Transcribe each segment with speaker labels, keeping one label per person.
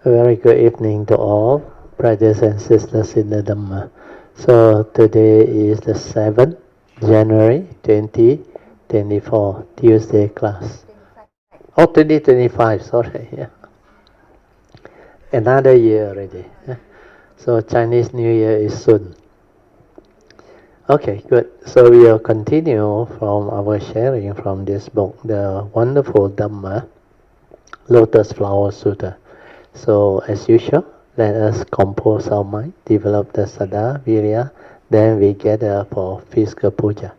Speaker 1: A very good evening to all brothers and sisters in the Dhamma. So today is the 7th January 2024, Tuesday class. Oh, 2025, sorry. Yeah. Another year already. Yeah. So Chinese New Year is soon. Okay, good. So we will continue from our sharing from this book, the wonderful Dhamma, Lotus Sutra. So as usual, let us compose our mind, develop the Saddha, Virya, then we gather for physical puja.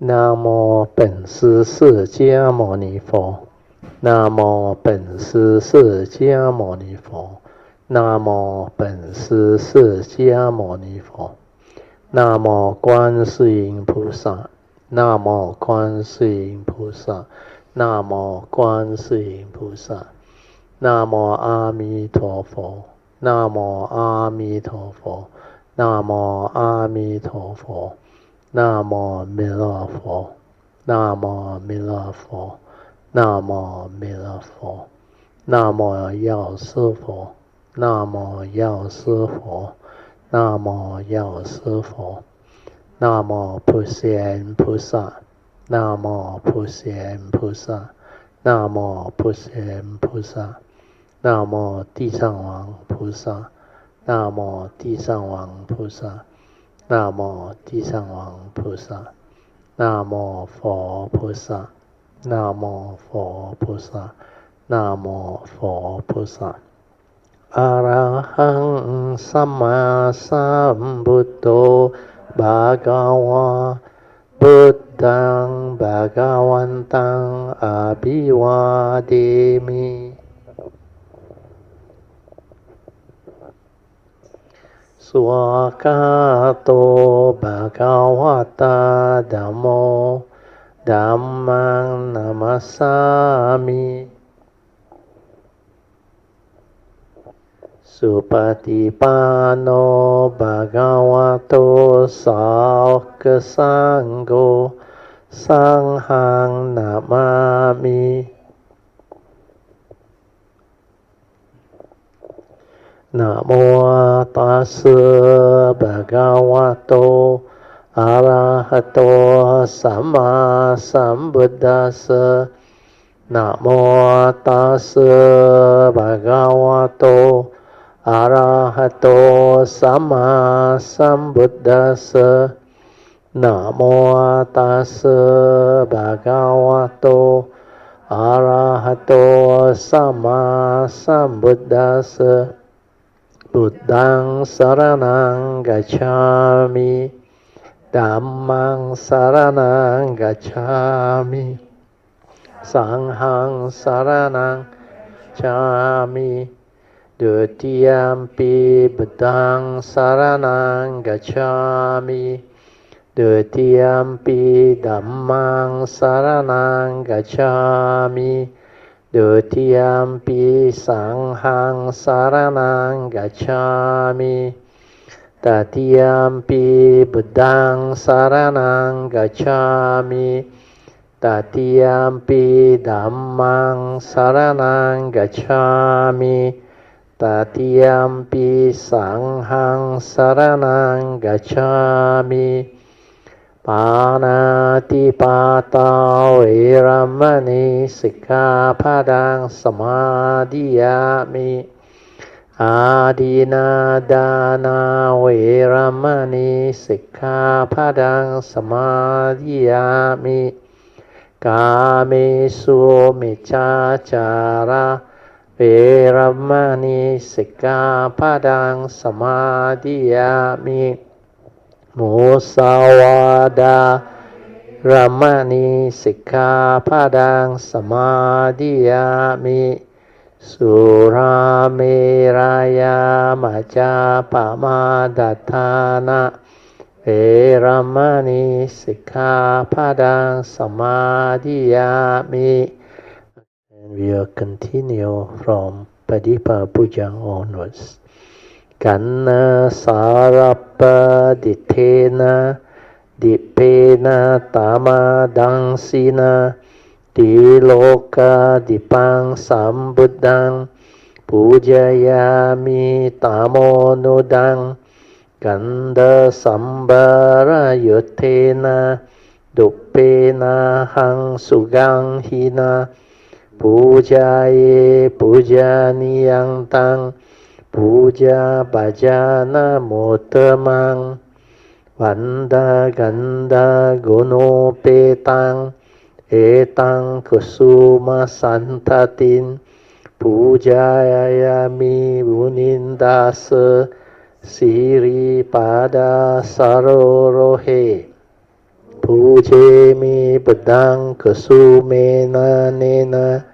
Speaker 1: Namo 本师释迦牟尼佛 Namo 本师释迦牟尼佛 Namo 本师释迦牟尼佛 Namo 观世音菩萨 Namo 观世音菩萨 Namo 观世音菩萨 Namo 阿弥陀佛 Namo 阿弥陀佛 Namo 阿弥陀佛 Namo 弥勒佛 Namo 弥勒佛 Namo 弥勒佛 Namo 药师佛 Namo 药师佛 Namo 药师佛 Namo 普贤菩萨 Namo 普贤菩萨 Namo 普贤菩萨 Namo 地藏王菩萨 Namo 地藏王菩萨 Namo 地藏王菩萨 Namo 佛菩萨 Namo 佛菩萨 Namo 佛菩萨 Arahang Samma Sambuddho Bhagava Buddhang Bhagavantang Abhivademi Swakato Bhagavata Dhammo Dhammang Namasami Supatipano Bhagavato Sāvaka Sangho Sanghang Namami Namo tassa bhagavato arahato samma sambuddhassa Namo tassa bhagavato arahato samma sambuddhassa Namo tassa bhagavato arahato samma sambuddhassa Buddhang saranang gacchami Dhammang saranang gacchami Sanghang saranang gacchami Dutiyampi Buddhang saranang gacchami Dutiyampi Dhammang saranang gacchami Dutiyampi Sanghang saranang gacchami Tatiyampi Buddhang saranang gacchami Tatiyampi Dhammang saranang gacchami Tatiyampi Sanghang saranang gacchami Panatipata Veramani Sikkhapadang Samadhiyami Adinadana Veramani Sikkhapadang Samadhiyami Kamesu Miccācara Veramani Sikkhapadang Samadhiyami Musawada Ramani Sikkhapadang Samadhiyami Surameraya Majapamadatthana Veramani Sikkhapadang Samadhiyami. And we will continue from Padipa Puja onwards. Kanna sarappa ditena dipena tamadangsina diloka dipang sambuddhang Pujayami tamonudang Ganda sambara yutena Duppena hang sugang hina Pujaye pujaniyang tang Puja bhajana motamang Vanda ganda guno petang Etang kusuma santatin Pujayami munindasa Siri pada sarorohe Pujemi bedang kusumena nena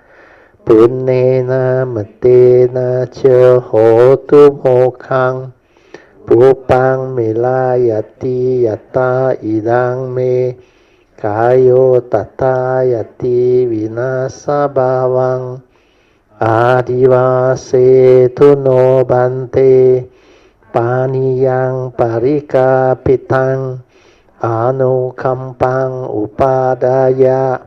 Speaker 1: Punnena matena cha hotu mokhang Pupang milayati yata idang me Kayo tata yati vinasa bhavang Adivase tuno bante Paniyang parika pitang Anukampang upadaya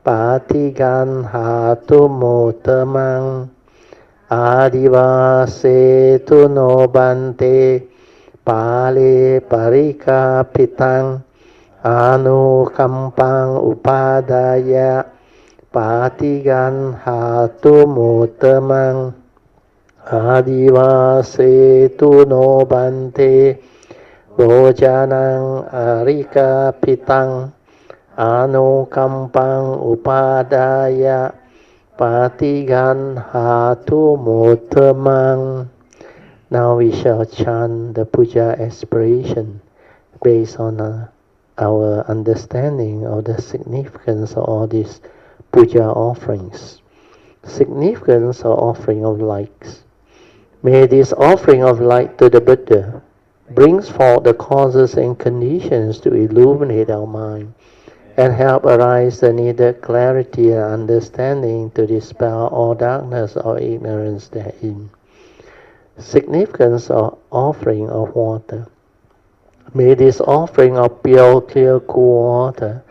Speaker 1: Patigan hatu motamang Adivase tuno bante Pali parika pitang Anukampang upadaya Patigan hatu motamang Adivase tuno bante Bojanang arika pitang Anukampang upadaya Patigan hatu motamang. Now we shall chant the puja aspiration based on our understanding of the significance of all these puja offerings. Significance of offering of lights. May this offering of light to the Buddha brings forth the causes and conditions to illuminate our mind and help arise the needed clarity and understanding to dispel all darkness or ignorance therein. Significance of offering of water. May this offering of pure, clear, cool water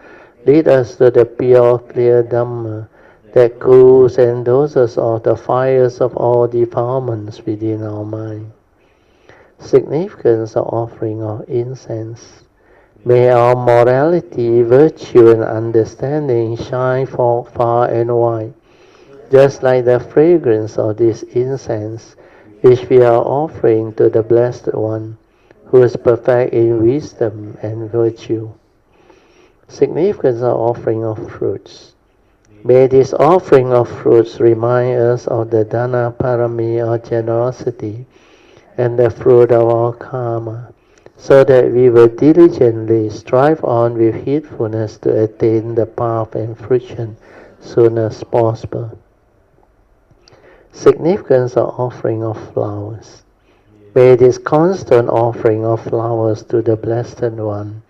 Speaker 1: lead us to the pure, clear Dhamma that cools and doses off the fires of all defilements within our mind. Significance of offering of incense. May our morality, virtue, and understanding shine forth far and wide, just like the fragrance of this incense, which we are offering to the Blessed One, who is perfect in wisdom and virtue. Significance of offering of fruits. May this offering of fruits remind us of the Dana Parami or generosity and the fruit of our karma, so that we will diligently strive on with heedfulness to attain the path and fruition soon as possible. Significance of offering of flowers. May this constant offering of flowers to the Blessed One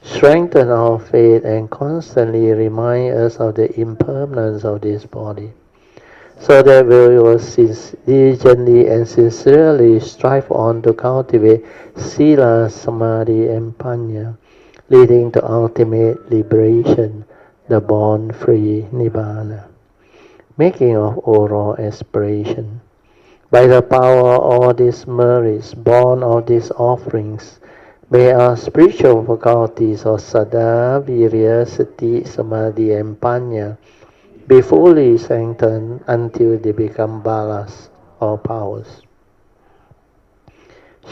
Speaker 1: strengthen our faith and constantly remind us of the impermanence of this body, so that we will diligently and sincerely strive on to cultivate Sila, Samadhi, and Panya, leading to ultimate liberation, the born-free Nibbana. Making of oral aspiration. By the power of all these merits born of these offerings, may our spiritual faculties of Saddha, Virya, Sati, Samadhi, and Panya be fully strengthened until they become balas or powers.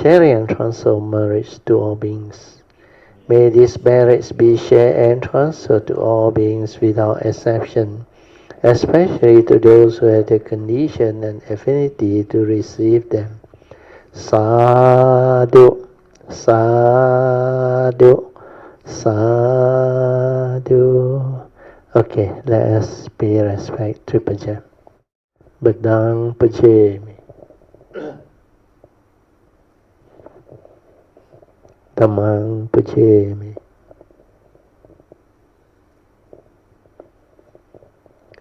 Speaker 1: Sharing and transfer merits to all beings. May these merits be shared and transferred to all beings without exception, especially to those who have the condition and affinity to receive them. Sadhu, sadhu, sadhu. Okay, let us pay respect to Puja. Bedang Pujemi. Dhammang Pujemi.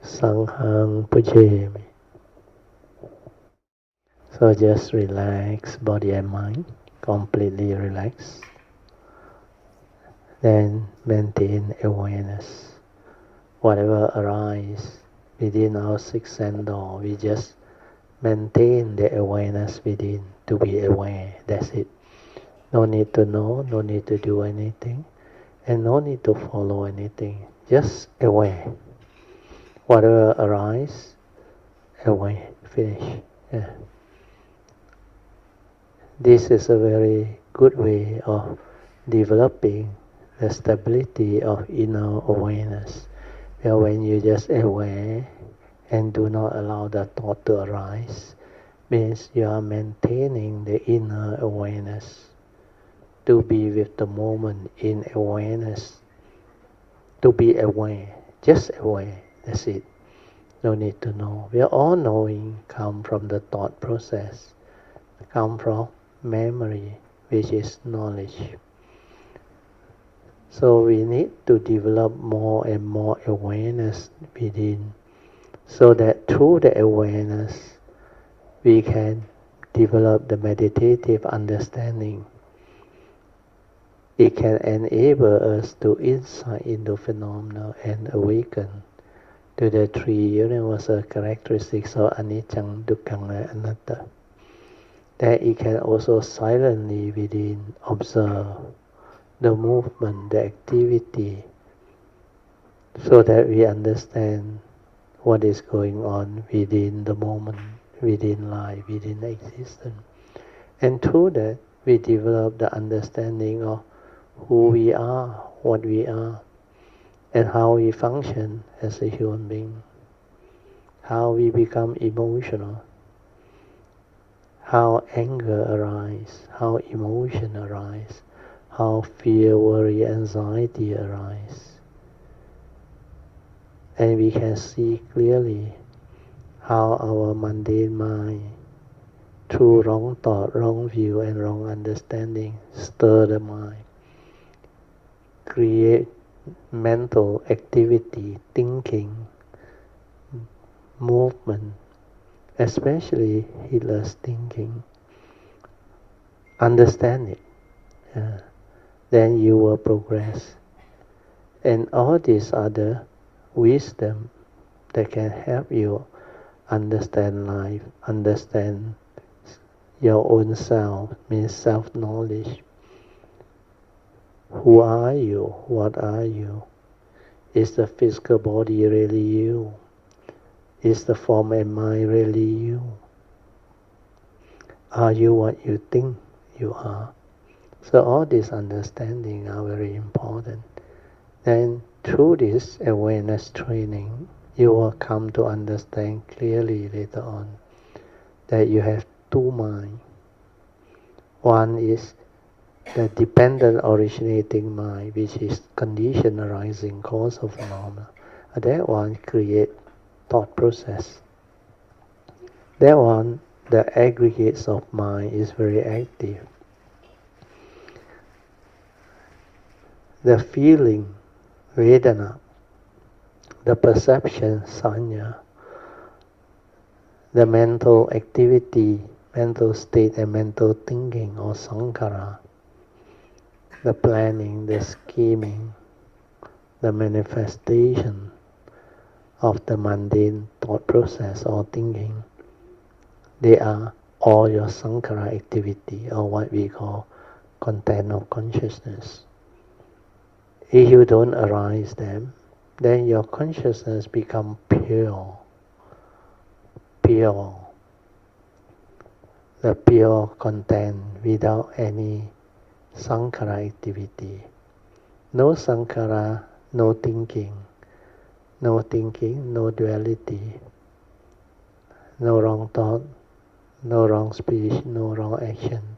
Speaker 1: Sanghang Pujemi. So just relax body and mind, completely relax. Then maintain awareness. Whatever arises within our six sense door, we just maintain the awareness within, to be aware. That's it. No need to know, no need to do anything, and no need to follow anything. Just aware. Whatever arises, aware. Finish. Yeah. This is a very good way of developing the stability of inner awareness. Where when you just aware and do not allow the thought to arise, means you are maintaining the inner awareness. To be with the moment in awareness. To be aware. Just aware. That's it. No need to know. We are all knowing come from the thought process. Come from memory, which is knowledge. So we need to develop more and more awareness within, so that through the awareness we can develop the meditative understanding. It can enable us to insight into phenomena and awaken to the three universal characteristics of anicca, dukkha, and anatta. That it can also silently within observe the movement, the activity, so that we understand what is going on within the moment, within life, within existence. And through that, we develop the understanding of who we are, what we are, and how we function as a human being, how we become emotional, how anger arises, how emotion arises, how fear, worry, anxiety arise. And we can see clearly how our mundane mind, through wrong thought, wrong view, and wrong understanding, stir the mind, create mental activity, thinking, movement, especially heedless thinking. Understand it. Then you will progress. And all these other wisdom that can help you understand life, understand your own self, means self-knowledge. Who are you? What are you? Is the physical body really you? Is the form and mind really you? Are you what you think you are? So all these understanding are very important. Then through this awareness training, you will come to understand clearly later on that you have two minds. One is the dependent originating mind, which is condition arising cause of phenomena. That one create thought process. That one, the aggregates of mind is very active. The feeling, vedana, the perception, sanya, the mental activity, mental state, and mental thinking, or sankhara, the planning, the scheming, the manifestation of the mundane thought process or thinking, they are all your sankhara activity, or what we call content of consciousness. If you don't arise them, then your consciousness becomes pure. The pure content without any sankhara activity. No sankhara, no thinking, no duality, no wrong thought, no wrong speech, no wrong action,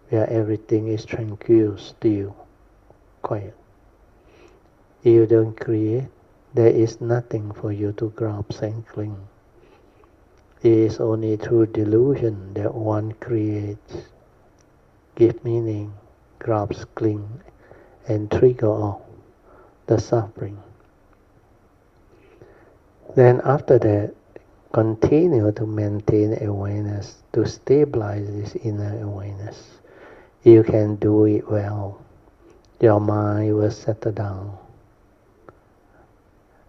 Speaker 1: where everything is tranquil, still, quiet. If you don't create, there is nothing for you to grasp and cling. It is only through delusion that one creates, give meaning, grasp, cling, and trigger off the suffering. Then after that, continue to maintain awareness, to stabilize this inner awareness. You can do it well. Your mind will settle down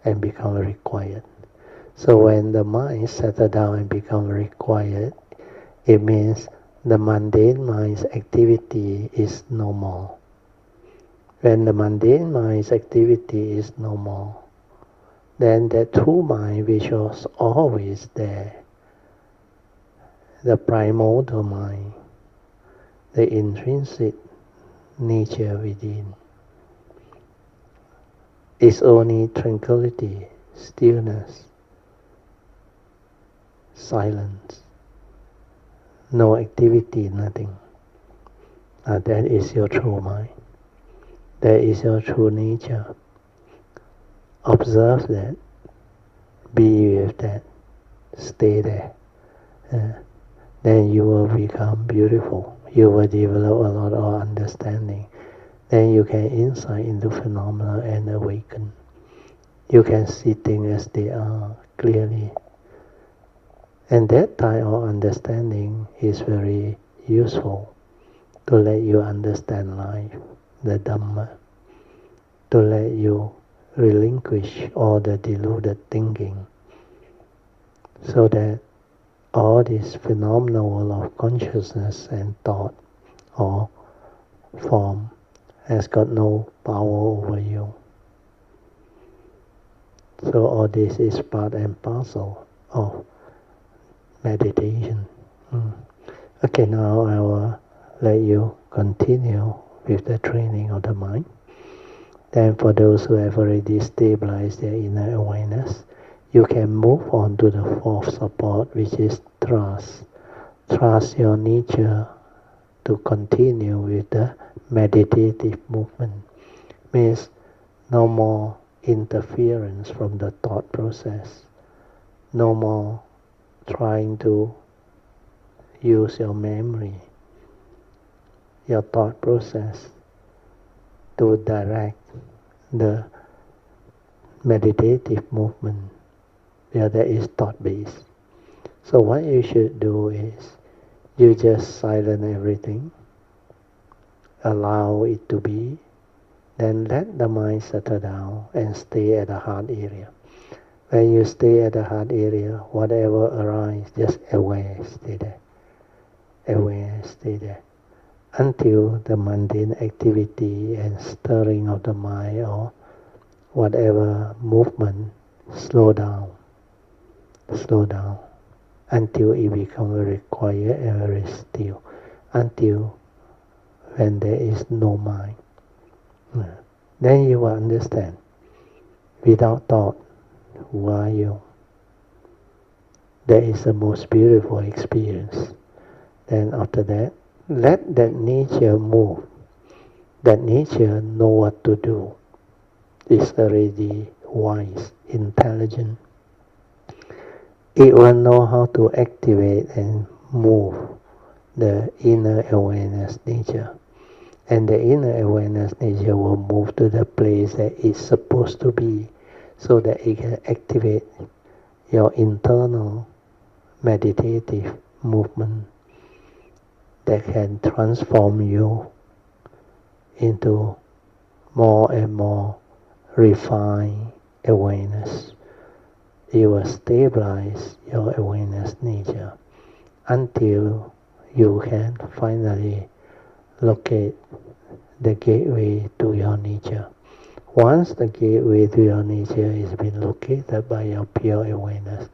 Speaker 1: and become very quiet. So when the mind settles down and becomes very quiet, it means the mundane mind's activity is no more. When the mundane mind's activity is no more, then the true mind which was always there, the primordial mind, the intrinsic nature within, is only tranquility, stillness, silence, no activity, nothing. That is your true mind. That is your true nature. Observe that, be with that, stay there. Then you will become beautiful. You will develop a lot of understanding. Then you can insight into phenomena and awaken. You can see things as they are clearly. And that type of understanding is very useful to let you understand life, the Dhamma, to let you relinquish all the deluded thinking, so that all this phenomenal world of consciousness and thought or form has got no power over you. So all this is part and parcel of meditation. Okay, now I will let you continue with the training of the mind. Then for those who have already stabilized their inner awareness, you can move on to the fourth support, which is trust. Trust your nature to continue with the meditative movement. Means no more interference from the thought process. No more trying to use your memory, your thought process to direct the meditative movement where there is thought base. So what you should do is you just silence everything, allow it to be, then let the mind settle down and stay at the heart area. When you stay at the heart area, whatever arises, just aware, stay there. Aware, stay there. Until the mundane activity and stirring of the mind or whatever movement slow down, until it becomes very quiet and very still, until when there is no mind. Then you will understand, without thought, who are you? That is the most beautiful experience. Then after that, let that nature move. That nature know what to do. It's already wise, intelligent. It will know how to activate and move the inner awareness nature. And the inner awareness nature will move to the place that it's supposed to be, so that it can activate your internal meditative movement that can transform you into more and more refined awareness. It will stabilize your awareness nature until you can finally locate the gateway to your nature. Once the gateway to your nature is been located by your pure awareness,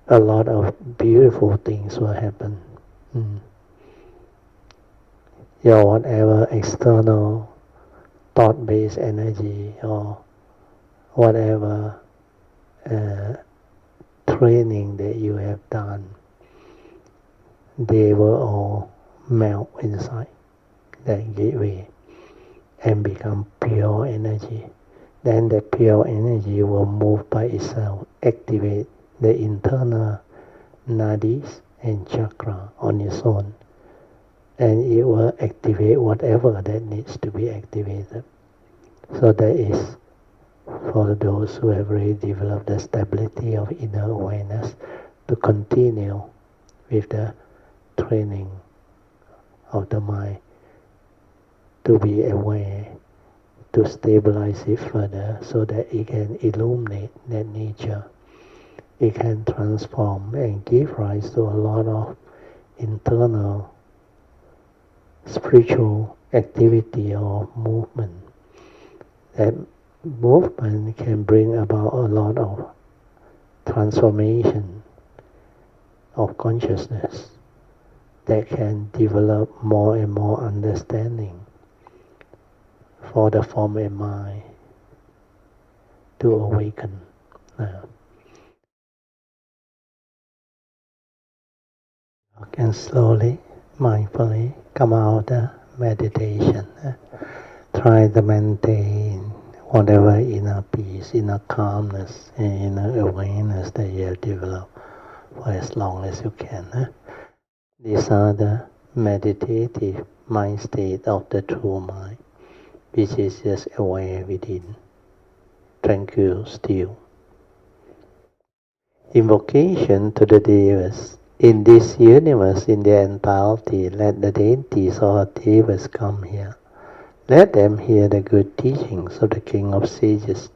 Speaker 1: a lot of beautiful things will happen. Your whatever external thought-based energy or whatever training that you have done, they will all melt inside that gateway and become pure energy. Then the pure energy will move by itself, activate the internal nadis and chakra on its own, and it will activate whatever that needs to be activated. So that is for those who have already developed the stability of inner awareness to continue with the training of the mind, to be aware, to stabilize it further so that it can illuminate that nature. we can transform and give rise to a lot of internal spiritual activity or movement. That movement can bring about a lot of transformation of consciousness that can develop more and more understanding for the form and mind to awaken. And slowly, mindfully come out the meditation. Try to maintain whatever inner peace, inner calmness, and inner awareness that you have developed for as long as you can. These are the meditative mind state of the true mind, which is just aware within, tranquil, still. Invocation to the Devas. In this universe, in their entirety, let the deities or Devas come here. Let them hear the good teachings of the King of Sages,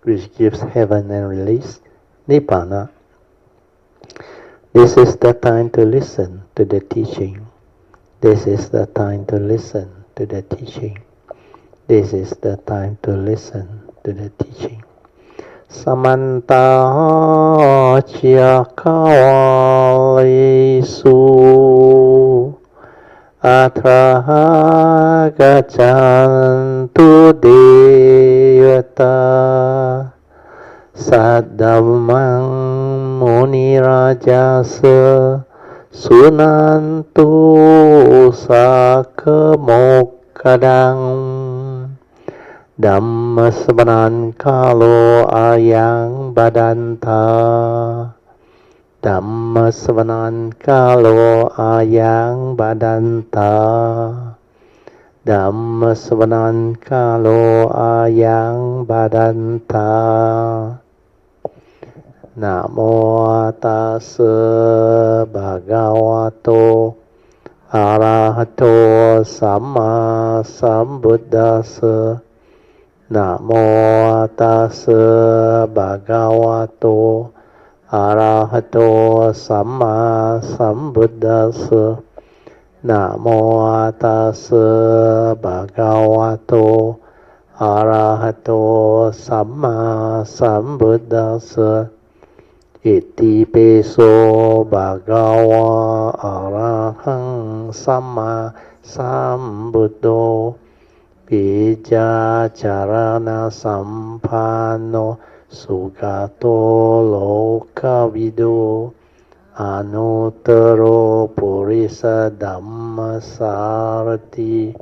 Speaker 1: which gives heaven and release, Nibbana. This is the time to listen to the teaching. This is the time to listen to the teaching. This is the time to listen to the teaching. Samanta Chakavalesu Atra Gachantu Devata Saddhamang Muni Rajasa Sunantu Sakamokadang Dhamma Sharing Kalo Ayang Badanta Dhamma Sharing Kalo Ayang Badanta Dhamma Sharing Kalo Ayang Badanta Namo Tassa Bhagavato Arahato Samma Sambuddhassa Namo Tassa Bhagavato Arahato Samma Sambuddhassa Namo Tassa Bhagavato Arahato Samma Sambuddhassa Iti peso Bhagava Arahang Samma Sambuddho Bija Charana Sampano Sugato Lokavido Anuttaro Purisa Dhamma Sarati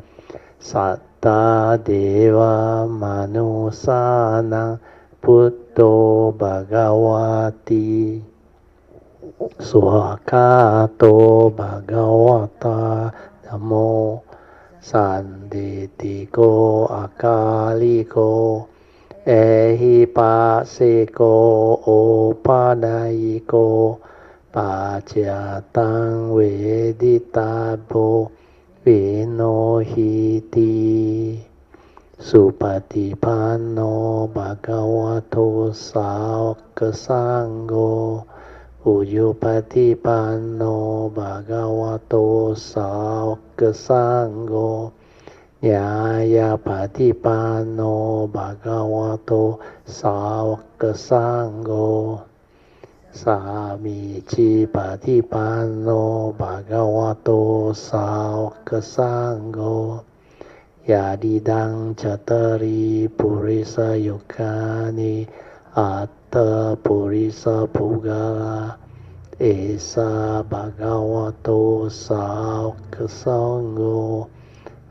Speaker 1: Satta Deva Manusana Putto Bhagavati Suhakato Bhagavata Namo Sanditiko Akaliko Ehipasiko Opadayiko Pachyatang Veditabo Vinohiti Supatipanno Bhagavato Sāvaka Sangho Ujupatipanno Bhagavato Sāvaka Sangho Nyāyapatipanno Bhagavato Sāvaka Sangho Samici Patipanno Bhagavato Sāvaka Sangho Yadidang Chatari Purisa Yukani Atta Purisa Pugala Esa Bhagavato Sāvaka Sangho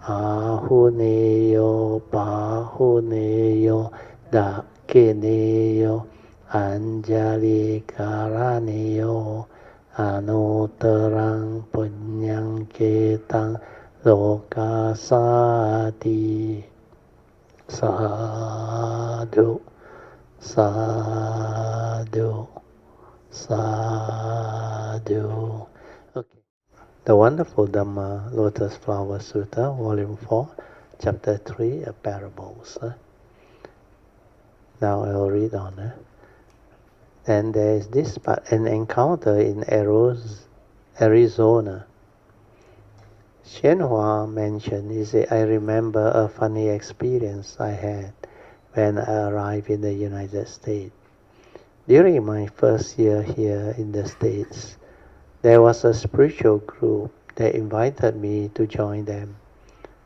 Speaker 1: Ahuneyo Pahuneyo Dakineyo Anjali Karaneyo Anuttarang Punyang Ketang Lokasati Sadhu Sadhu Sadhu. Okay. The wonderful Dhamma Lotus Flower Sutta, Volume 4, Chapter 3, Parables. Now I will read on. And there is an encounter in Arizona.宣化mentioned, he said, I remember a funny experience I had when I arrived in the United States. During my first year here in the States, there was a spiritual group that invited me to join them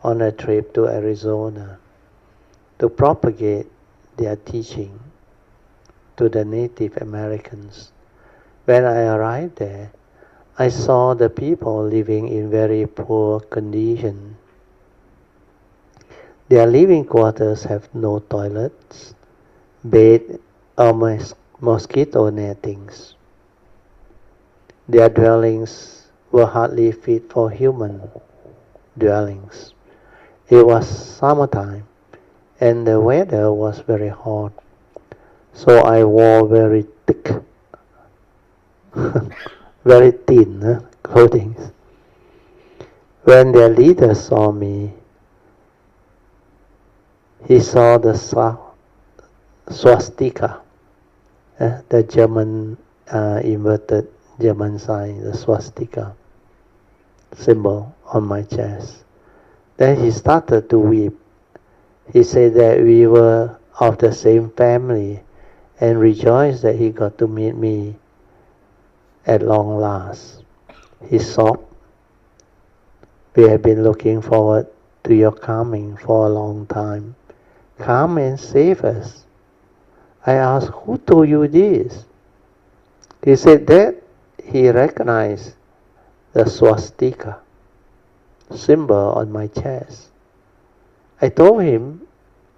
Speaker 1: on a trip to Arizona to propagate their teaching to the Native Americans. When I arrived there, I saw the people living in very poor condition. Their living quarters have no toilets, bed, or mosquito nettings. Their dwellings were hardly fit for human dwellings. It was summertime, and the weather was very hot. So I wore very thick, very thin clothing. When their leader saw me, he saw the swastika, the German inverted German sign, the swastika symbol on my chest. Then he started to weep. He said that we were of the same family and rejoiced that he got to meet me at long last. He sobbed, we have been looking forward to your coming for a long time. Come and save us. I asked, who told you this? He said that he recognized the swastika symbol on my chest. I told him,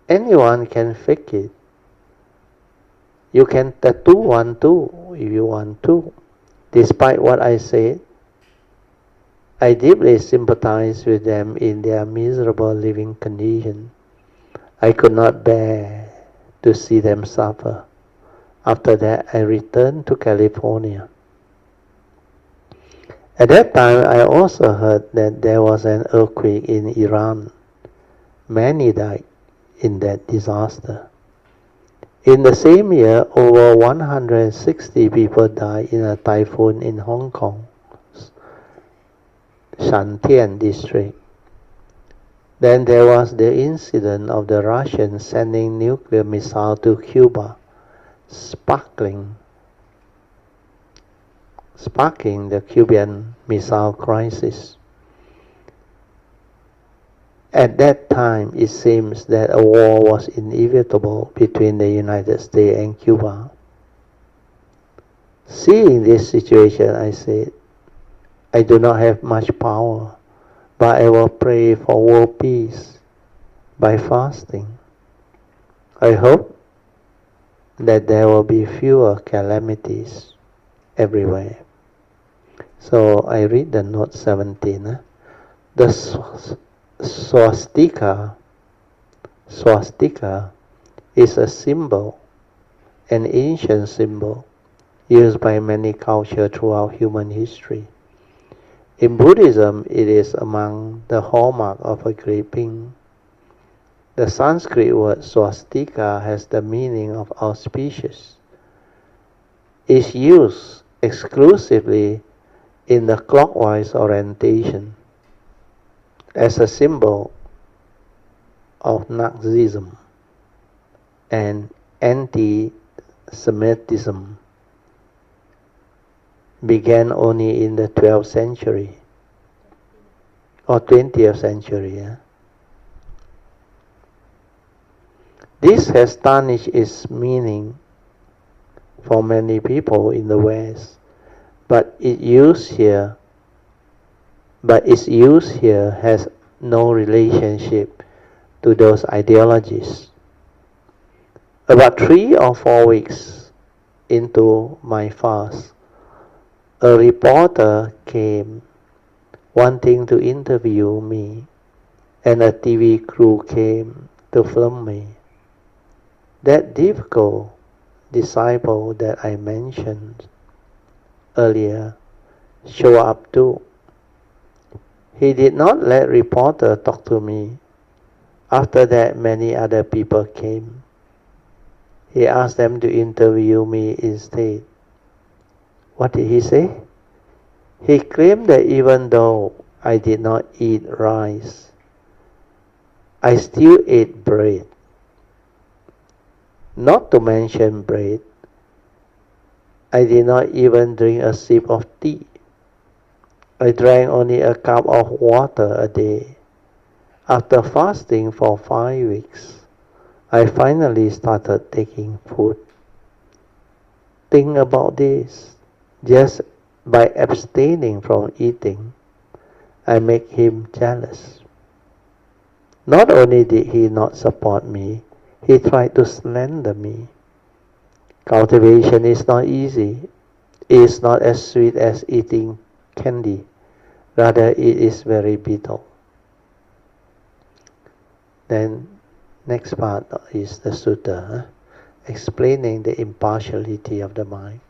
Speaker 1: anyone can fake it. You can tattoo one too if you want to. Despite what I said, I deeply sympathize with them in their miserable living condition. I could not bear to see them suffer. After that, I returned to California. At that time, I also heard that there was an earthquake in Iran. Many died in that disaster. In the same year, over 160 people died in a typhoon in Hong Kong, Shantian district. Then there was the incident of the Russians sending nuclear missiles to Cuba, sparking the Cuban Missile Crisis. At that time, it seems that a war was inevitable between the United States and Cuba. Seeing this situation, I said, I do not have much power, but I will pray for world peace by fasting. I hope that there will be fewer calamities everywhere. So I read the note 17. The swastika is a symbol, an ancient symbol, used by many cultures throughout human history. In Buddhism, it is among the hallmark of a great being. The Sanskrit word swastika has the meaning of auspicious. It's used exclusively in the clockwise orientation as a symbol of Nazism and anti-Semitism. Began only in the 12th century or 20th century. This has tarnished its meaning for many people in the West, but its use here has no relationship to those ideologies. About 3 or 4 weeks into my fast, a reporter came wanting to interview me, and a TV crew came to film me. That difficult disciple that I mentioned earlier showed up too. He did not let reporter talk to me. After that, many other people came. he asked them to interview me instead. What did he say? He claimed that even though I did not eat rice, I still ate bread. Not to mention bread, I did not even drink a sip of tea. I drank only a cup of water a day. After fasting for 5 weeks, I finally started taking food. Think about this. Just by abstaining from eating, I make him jealous. Not only did he not support me, he tried to slander me. Cultivation is not easy. It is not as sweet as eating candy. Rather, it is very bitter. Then, next part is the sutta, explaining the impartiality of the mind.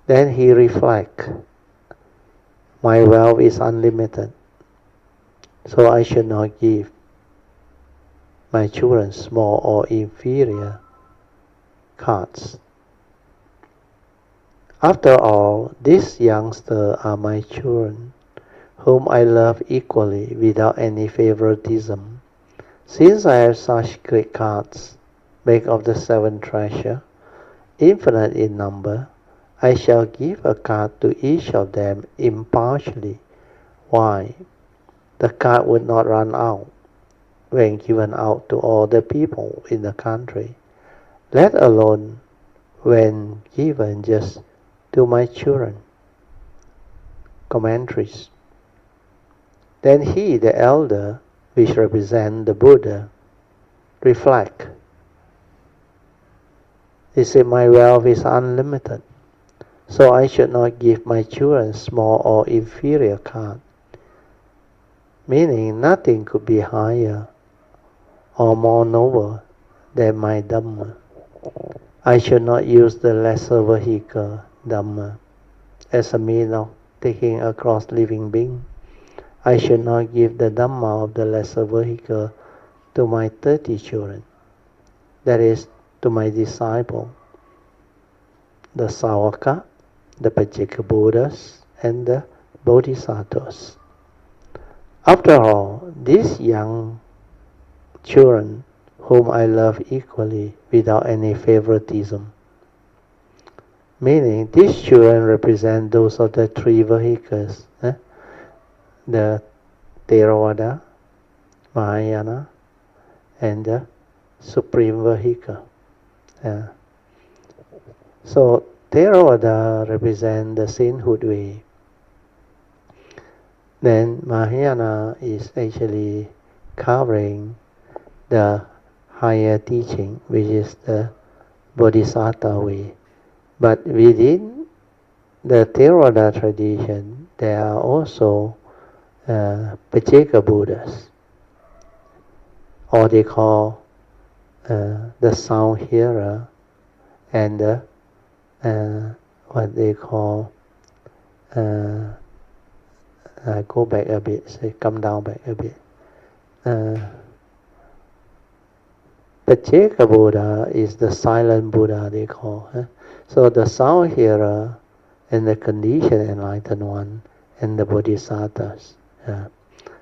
Speaker 1: Then he reflects, my wealth is unlimited, so I should not give my children small or inferior cards. After all, these youngsters are my children, whom I love equally without any favoritism. Since I have such great cards, made of the 7 treasures, infinite in number, I shall give a card to each of them impartially. Why? The card would not run out when given out to all the people in the country, let alone when given just to my children. Commentaries. Then he, the elder, which represents the Buddha, reflect. He said, my wealth is unlimited, so I should not give my children small or inferior card. Meaning nothing could be higher or more noble than my Dhamma. I should not use the lesser vehicle, Dhamma, as a means of taking across living being. I should not give the Dhamma of the lesser vehicle to my 30 children, that is, to my disciple, the Sāvaka, the Pajjika Buddhas, and the Bodhisattvas. After all, these young children, whom I love equally without any favoritism, meaning these children represent those of the 3 vehicles, the Theravada, Mahayana, and the Supreme Vehicle. So Theravada represents the sainthood way. Then Mahayana is actually covering the higher teaching, which is the Bodhisattva way. But within the Theravada tradition, there are also Pajjika Buddhas, or they call the sound hearer, and what they call, go back a bit, say come down back a bit. Pajjika Buddha is the silent Buddha, they call. So the sound hearer and the conditioned enlightened one and the Bodhisattvas.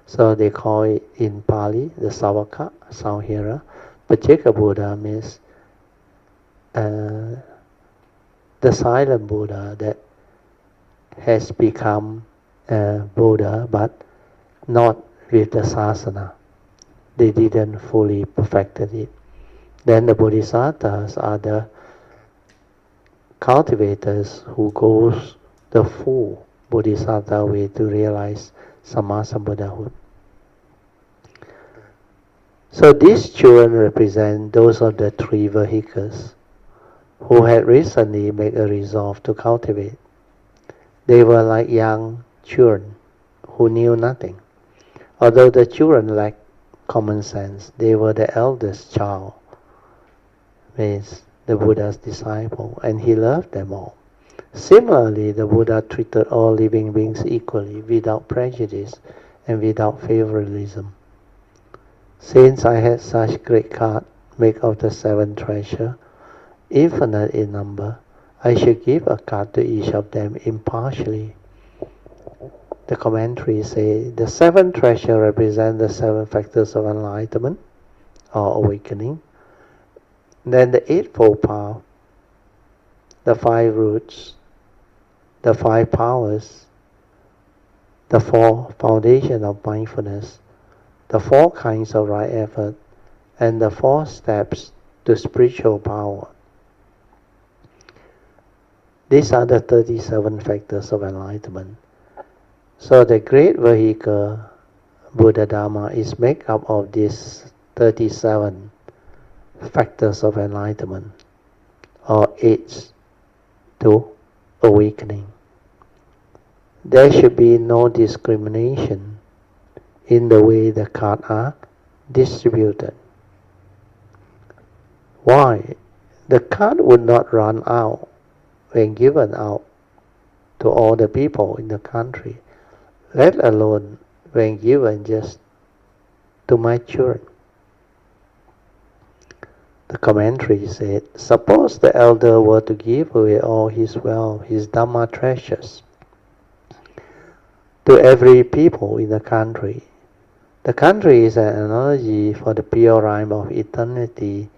Speaker 1: So they call it in Pali the Sāvaka, sound hearer. Pajjika Buddha means the silent Buddha that has become Buddha, but not with the sasana. They didn't fully perfected it. Then the Bodhisattvas are the cultivators who goes the full Bodhisattva way to realize Sammasambuddhahood. So these children represent those of the 3 vehicles who had recently made a resolve to cultivate. They were like young children who knew nothing. Although the children lacked common sense, they were the eldest child, means the Buddha's disciple, and he loved them all. Similarly, the Buddha treated all living beings equally, without prejudice and without favoritism. Since I had such great card made of the 7 treasures, infinite in number, I should give a card to each of them impartially. The commentary says the 7 treasures represent the 7 factors of enlightenment or awakening. Then the 8-fold path, the 5 roots, the 5 powers, the 4 foundations of mindfulness, the 4 kinds of right effort, and the 4 steps to spiritual power. These are the 37 factors of enlightenment. So the great vehicle, Buddha Dharma, is made up of these 37 factors of enlightenment, or aids to awakening. There should be no discrimination in the way the cards are distributed. Why? The card would not run out when given out to all the people in the country, let alone when given just to my children. The commentary said, suppose the elder were to give away all his wealth, his Dhamma treasures, to every people in the country. The country is an analogy for the pure rhyme of eternity,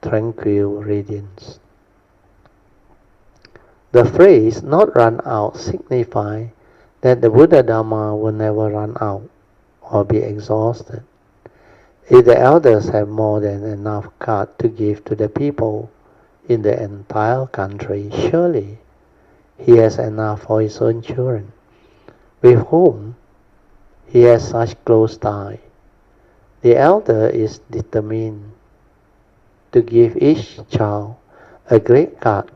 Speaker 1: tranquil radiance. The phrase not run out signifies that the Buddha Dhamma will never run out or be exhausted. If the elders have more than enough cards to give to the people in the entire country, surely he has enough for his own children, with whom he has such close ties. The elder is determined to give each child a great cart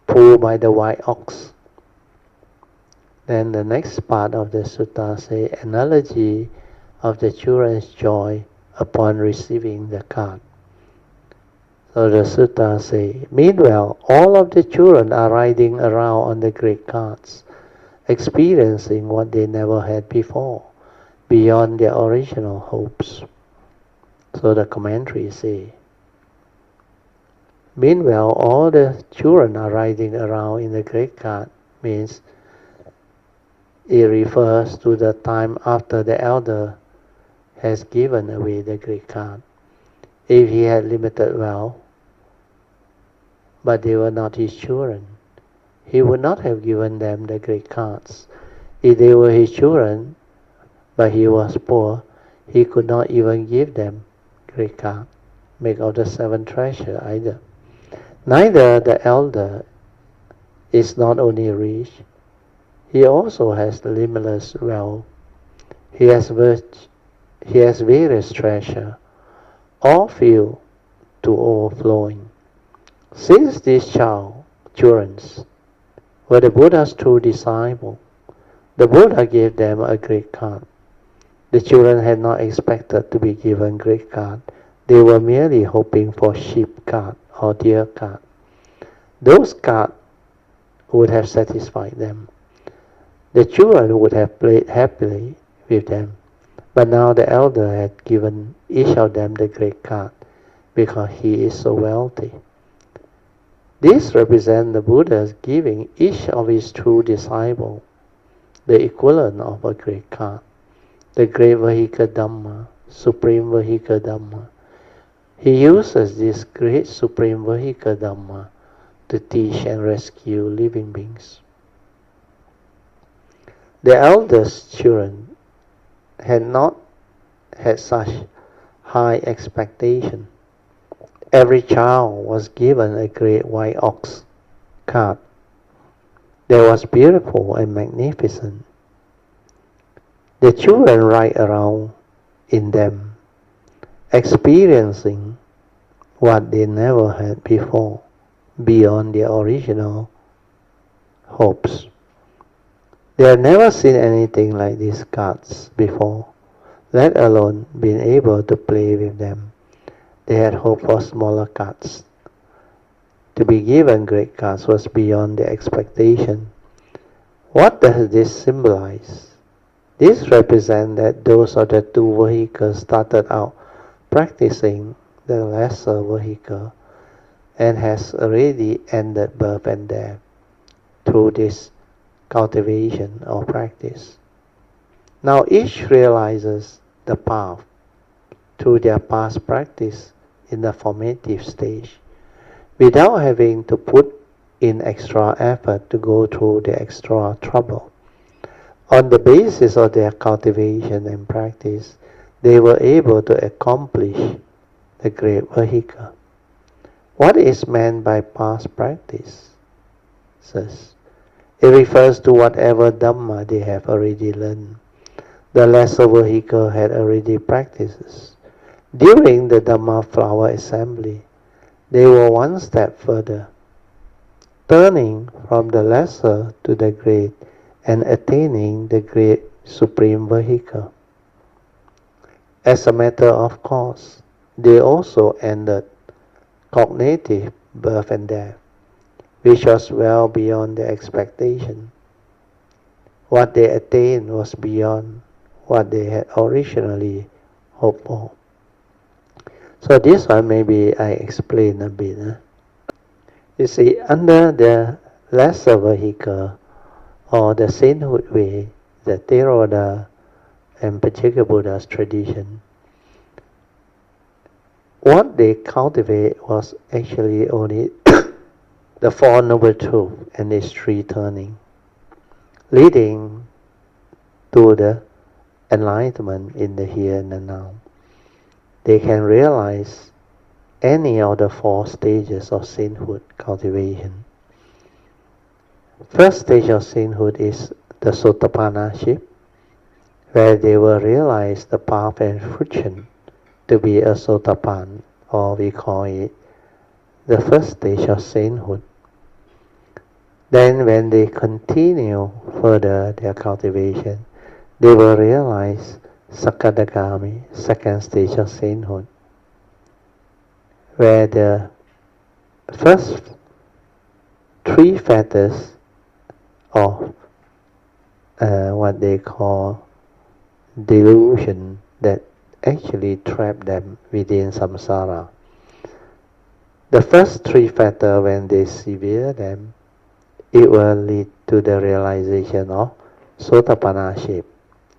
Speaker 1: pulled by the white ox. Then the next part of the sutta says, analogy of the children's joy upon receiving the cart. So the sutta says, meanwhile, all of the children are riding around on the great carts, experiencing what they never had before, beyond their original hopes. So the commentary says, meanwhile, all the children are riding around in the great cart, means it refers to the time after the elder has given away the great cart. If he had limited wealth, but they were not his children, he would not have given them the great carts. If they were his children, but he was poor, he could not even give them great cart, make of the 7 treasures either. Neither the elder is not only rich, he also has limitless wealth. He has various treasure, all filled to overflowing. Since these children were the Buddha's true disciple, the Buddha gave them a great cart. The children had not expected to be given great cart. They were merely hoping for sheep cart or deer cart. Those carts would have satisfied them. The children would have played happily with them. But now the elder had given each of them the great cart because he is so wealthy. This represents the Buddha giving each of his true disciples the equivalent of a great cart, the great vehicle Dhamma, supreme vehicle Dhamma. He uses this great supreme vehicle Dhamma to teach and rescue living beings. The eldest children had not had such high expectation. Every child was given a great white ox cart that was beautiful and magnificent. The children ride around in them, experiencing what they never had before, beyond their original hopes. They had never seen anything like these carts before, let alone been able to play with them. They had hoped for smaller carts. To be given great carts was beyond their expectation. What does this symbolize? This represents that those of the 2 vehicles started out practicing the lesser vehicle and has already ended birth and death through this cultivation or practice. Now each realizes the path through their past practice in the formative stage, without having to put in extra effort to go through the extra trouble. On the basis of their cultivation and practice, they were able to accomplish the great vehicle. What is meant by past practice? Says, it refers to whatever Dhamma they have already learned. The lesser vehicle had already practiced. During the Dhamma flower assembly, they were one step further, turning from the lesser to the great and attaining the great supreme vehicle. As a matter of course, they also ended cognitive birth and death, which was well beyond their expectation. What they attained was beyond what they had originally hoped for. So this one maybe I explain a bit. You see, under the lesser vehicle or the sainthood way, the Theravada and Pacceka Buddha's tradition, what they cultivate was actually only the Four Noble Truths and its three turning, leading to the enlightenment in the here and the now. They can realize any of the four stages of sainthood cultivation. First stage of sainthood is the Sotapanna-ship, where they will realize the path and fruition to be a Sotapan, or we call it the first stage of sainthood. Then when they continue further their cultivation, they will realize Sakadagami, second stage of sainthood, where the first three fetters of what they call delusion that actually trap them within samsara. The first three fetters, when they sever them, it will lead to the realization of Sotapanna-ship,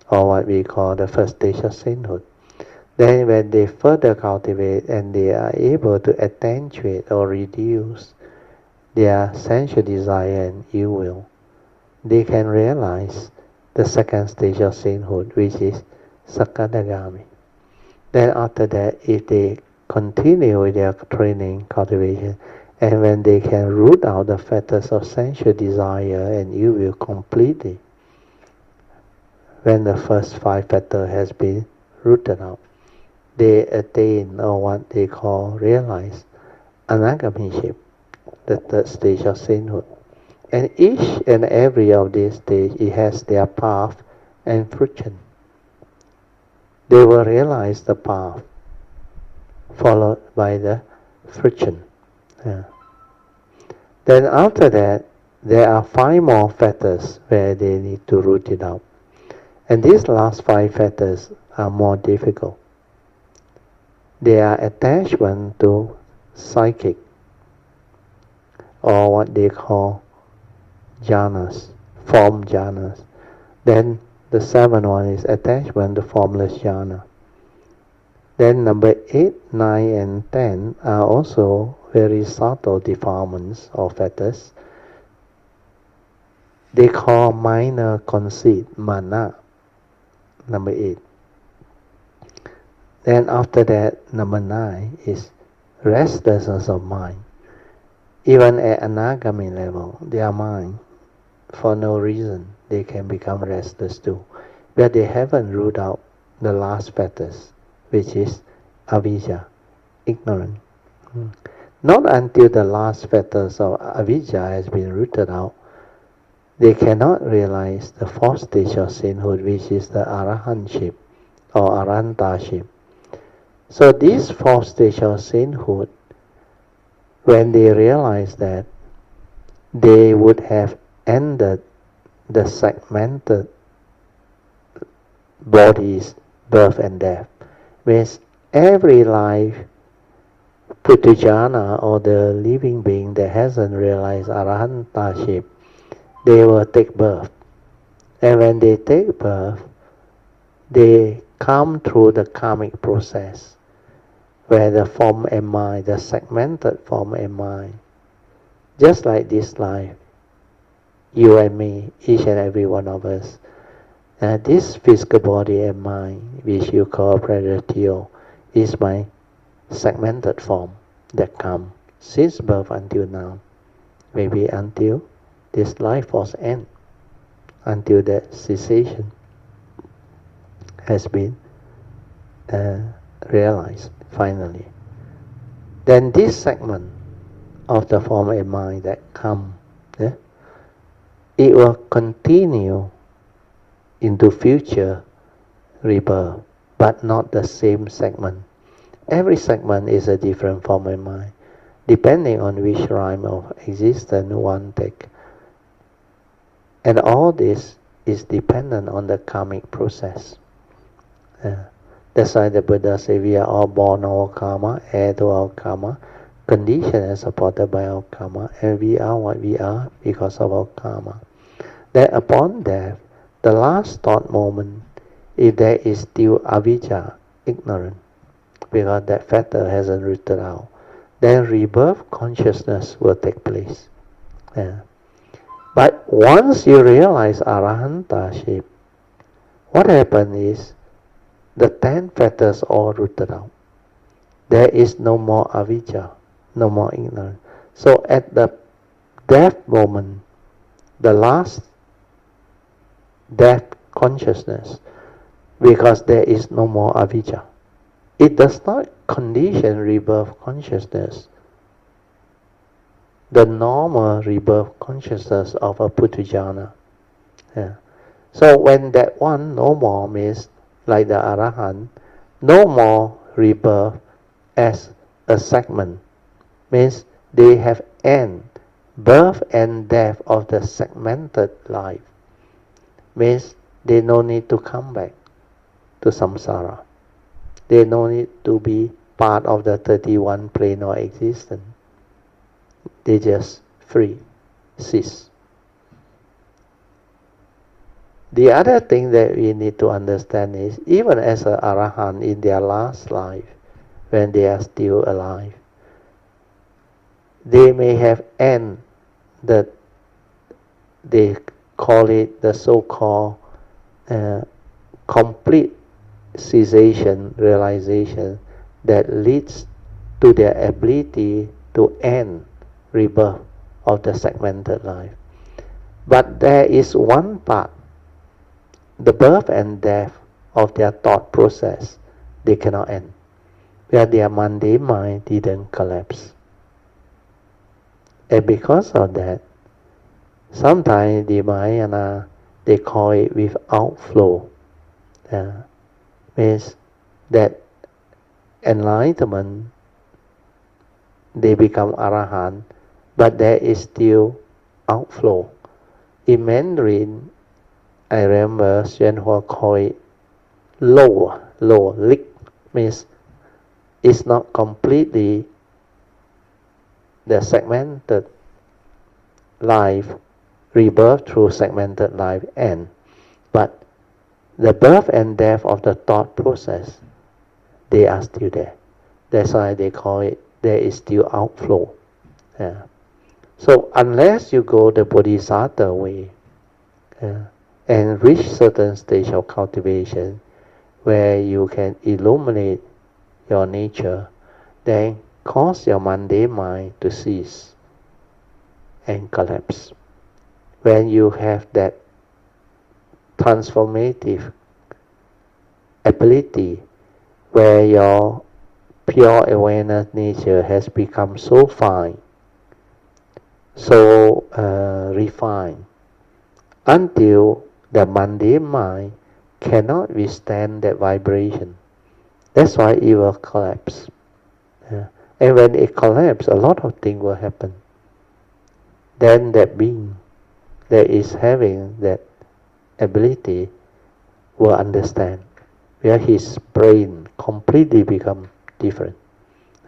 Speaker 1: or what we call the first stage of sainthood. Then when they further cultivate and they are able to attenuate or reduce their sensual desire and ill will, they can realize the second stage of sainthood, which is Sakadagami. Then after that, if they continue with their training, cultivation, and when they can root out the fetters of sensual desire and ill will completely, when the first five fetters has been rooted out, they attain, or what they call realize, Anagami-ship, the third stage of sainthood. And each and every of these stages, it has their path and fruition. They will realize the path, followed by the fruition. Then after that, there are five more fetters where they need to root it out. And these last five fetters are more difficult. They are attachment to psychic, or what they call jhanas, form jhanas. Then the seventh one is attachment to formless jhana. Then number 8, 9, and 10 are also very subtle defilements or fetters. They call minor conceit, mana, number 8. Then after that, number 9 is restlessness of mind. Even at anagami level, their mind, for no reason, they can become restless too. But they haven't ruled out the last fetters, which is avidya, ignorance. Not until the last fetters of avidya has been rooted out, they cannot realize the fourth stage of sainthood, which is the arahantship or arhantaship. So this fourth stage of sainthood, when they realize that, they would have ended the segmented bodies, birth and death. Means every life Putujana or the living being that hasn't realized arahantaship, they will take birth. And when they take birth, they come through the karmic process, where the form and mind, the segmented form and mind, just like this life, you and me, each and every one of us, this physical body and mind, which you call Pradatyo, is my segmented form that come since birth until now, maybe until this life force end, until that cessation has been realized finally. Then this segment of the form and mind that come, it will continue into future rebirth, but not the same segment. Every segment is a different form and mind, depending on which rhyme of existence one take. And all this is dependent on the karmic process. That's why the Buddha said we are all born our karma, heir to our karma, conditioned and supported by our karma, and we are what we are because of our karma. That upon death, the last thought moment, if there is still avijja, ignorant, because that factor hasn't rooted out, then rebirth consciousness will take place. But once you realize arahantaship, what happens is the 10 factors all rooted out. There is no more avijja, no more ignorance. So at the death moment, the last death consciousness, because there is no more avijja, it does not condition rebirth consciousness, the normal rebirth consciousness of a Putujana. So when that one no more means, like the Arahant, no more rebirth as a segment, means they have end, birth and death of the segmented life, means they no need to come back to samsara. They no need to be part of the 31 plane of existence. They just free, cease. The other thing that we need to understand is, even as an Arahant in their last life, when they are still alive, they may have end that they call it the so-called complete cessation realization that leads to their ability to end rebirth of the segmented life. But there is one part, the birth and death of their thought process, they cannot end, where their mundane mind didn't collapse. And because of that, sometimes the Mahayana, they call it with outflow. Means that enlightenment, they become Arahant, but there is still outflow. In Mandarin, I remember Hsuan called it low, lick, means it's not completely the segmented life, rebirth through segmented life end, but the birth and death of the thought process, they are still there. That's why they call it, there is still outflow. So unless you go the Bodhisattva way and reach certain stage of cultivation where you can illuminate your nature, then cause your mundane mind to cease and collapse. When you have that transformative ability where your pure awareness nature has become so fine, so refined, until the mundane mind cannot withstand that vibration. That's why it will collapse. And when it collapses, a lot of things will happen. Then that being that is having that ability will understand, where his brain completely become different.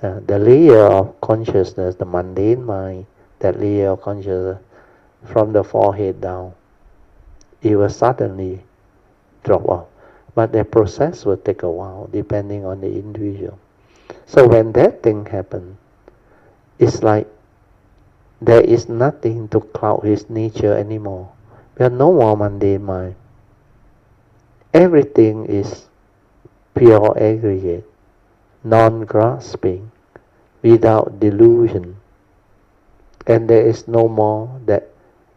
Speaker 1: The layer of consciousness, the mundane mind, that layer of consciousness from the forehead down, it will suddenly drop off. But the process will take a while, depending on the individual. So when that thing happens, it's like there is nothing to cloud his nature anymore. There are no more mundane mind. Everything is pure aggregate, non-grasping, without delusion. And there is no more that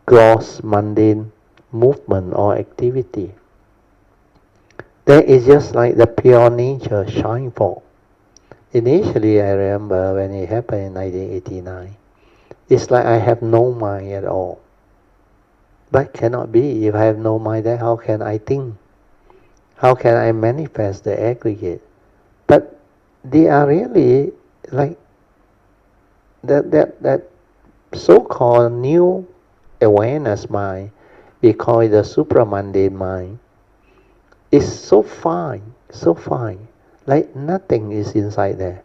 Speaker 1: gross mundane movement or activity. That is just like the pure nature shine forth. Initially, I remember when it happened in 1989, it's like I have no mind at all. That cannot be. If I have no mind, then how can I think? How can I manifest the aggregate? But they are really like that so-called new awareness mind, we call it the supramundane mind, is so fine, like nothing is inside there.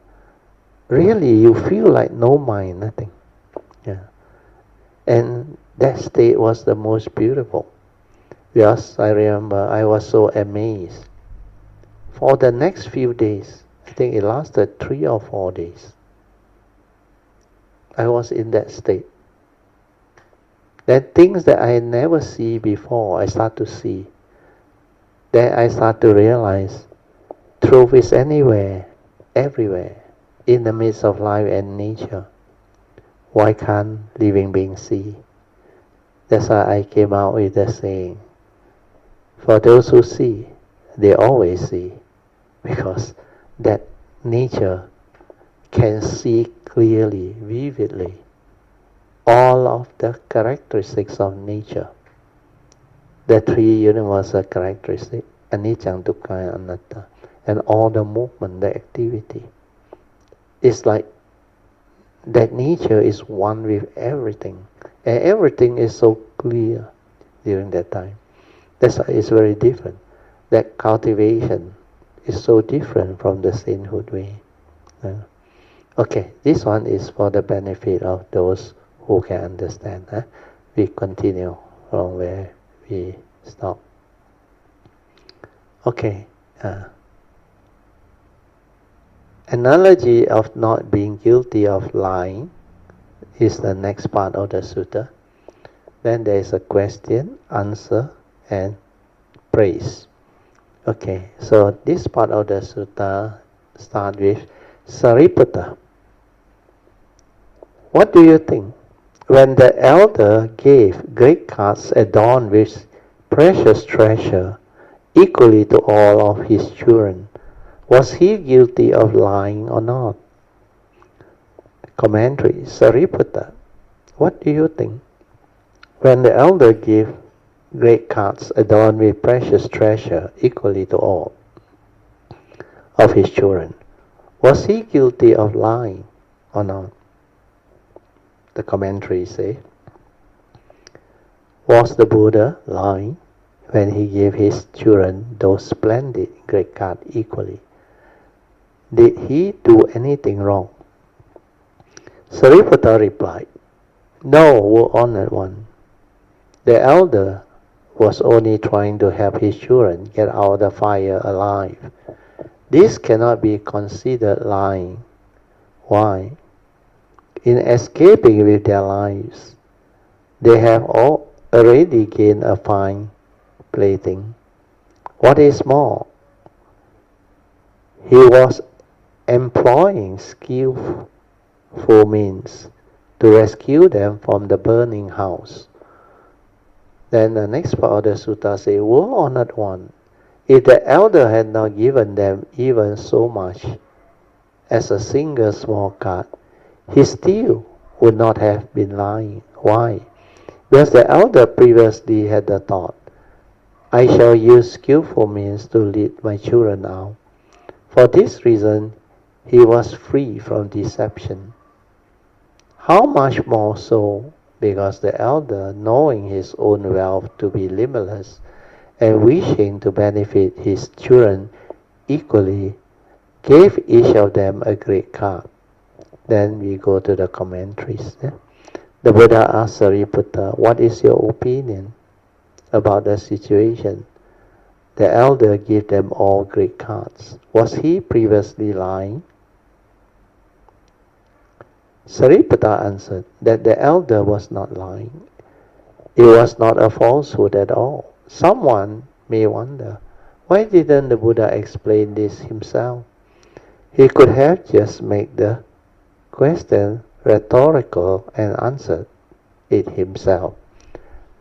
Speaker 1: Really, you feel like no mind, nothing. Yeah. And that state was the most beautiful. Yes, I remember I was so amazed. For the next few days, I think it lasted 3 or 4 days, I was in that state. Then things that I never see before, I start to see. Then I start to realize truth is anywhere, everywhere, in the midst of life and nature. Why can't living beings see? That's why I came out with the saying, for those who see, they always see, because that nature can see clearly, vividly, all of the characteristics of nature. The 3 universal characteristics, anicca, dukkha, and anatta, and all the movement, the activity. It's like that nature is one with everything, and everything is so clear during that time. That's why it's very different. That cultivation is so different from the sainthood way. Okay, this one is for the benefit of those who can understand. We continue from where we stop. Okay. Analogy of not being guilty of lying is the next part of the sutta. Then there is a question, answer, and praise. Okay, so this part of the sutta starts with Sariputta. What do you think? When the elder gave great carts adorned with precious treasure equally to all of his children, was he guilty of lying or not? Commentary, Sariputta, what do you think? When the elder gave great carts adorned with precious treasure equally to all of his children, was he guilty of lying or not? The commentary say, was the Buddha lying when he gave his children those splendid great carts equally? Did he do anything wrong? Sariputta replied, no, O honored one. The elder was only trying to help his children get out of the fire alive. This cannot be considered lying. Why? In escaping with their lives, they have all already gained a fine plaything. What is more, he was employing skillful means to rescue them from the burning house. Then the next part of the sutta says, O honored one, if the elder had not given them even so much as a single small cart, he still would not have been lying. Why? Because the elder previously had the thought, I shall use skillful means to lead my children out. For this reason, he was free from deception. How much more so because the elder, knowing his own wealth to be limitless and wishing to benefit his children equally, gave each of them a great cart. Then we go to the commentaries. The Buddha asked Sariputta, what is your opinion about the situation? The elder gave them all great cards. Was he previously lying? Sariputta answered that the elder was not lying. It was not a falsehood at all. Someone may wonder, why didn't the Buddha explain this himself? He could have just made the question rhetorical and answered it himself.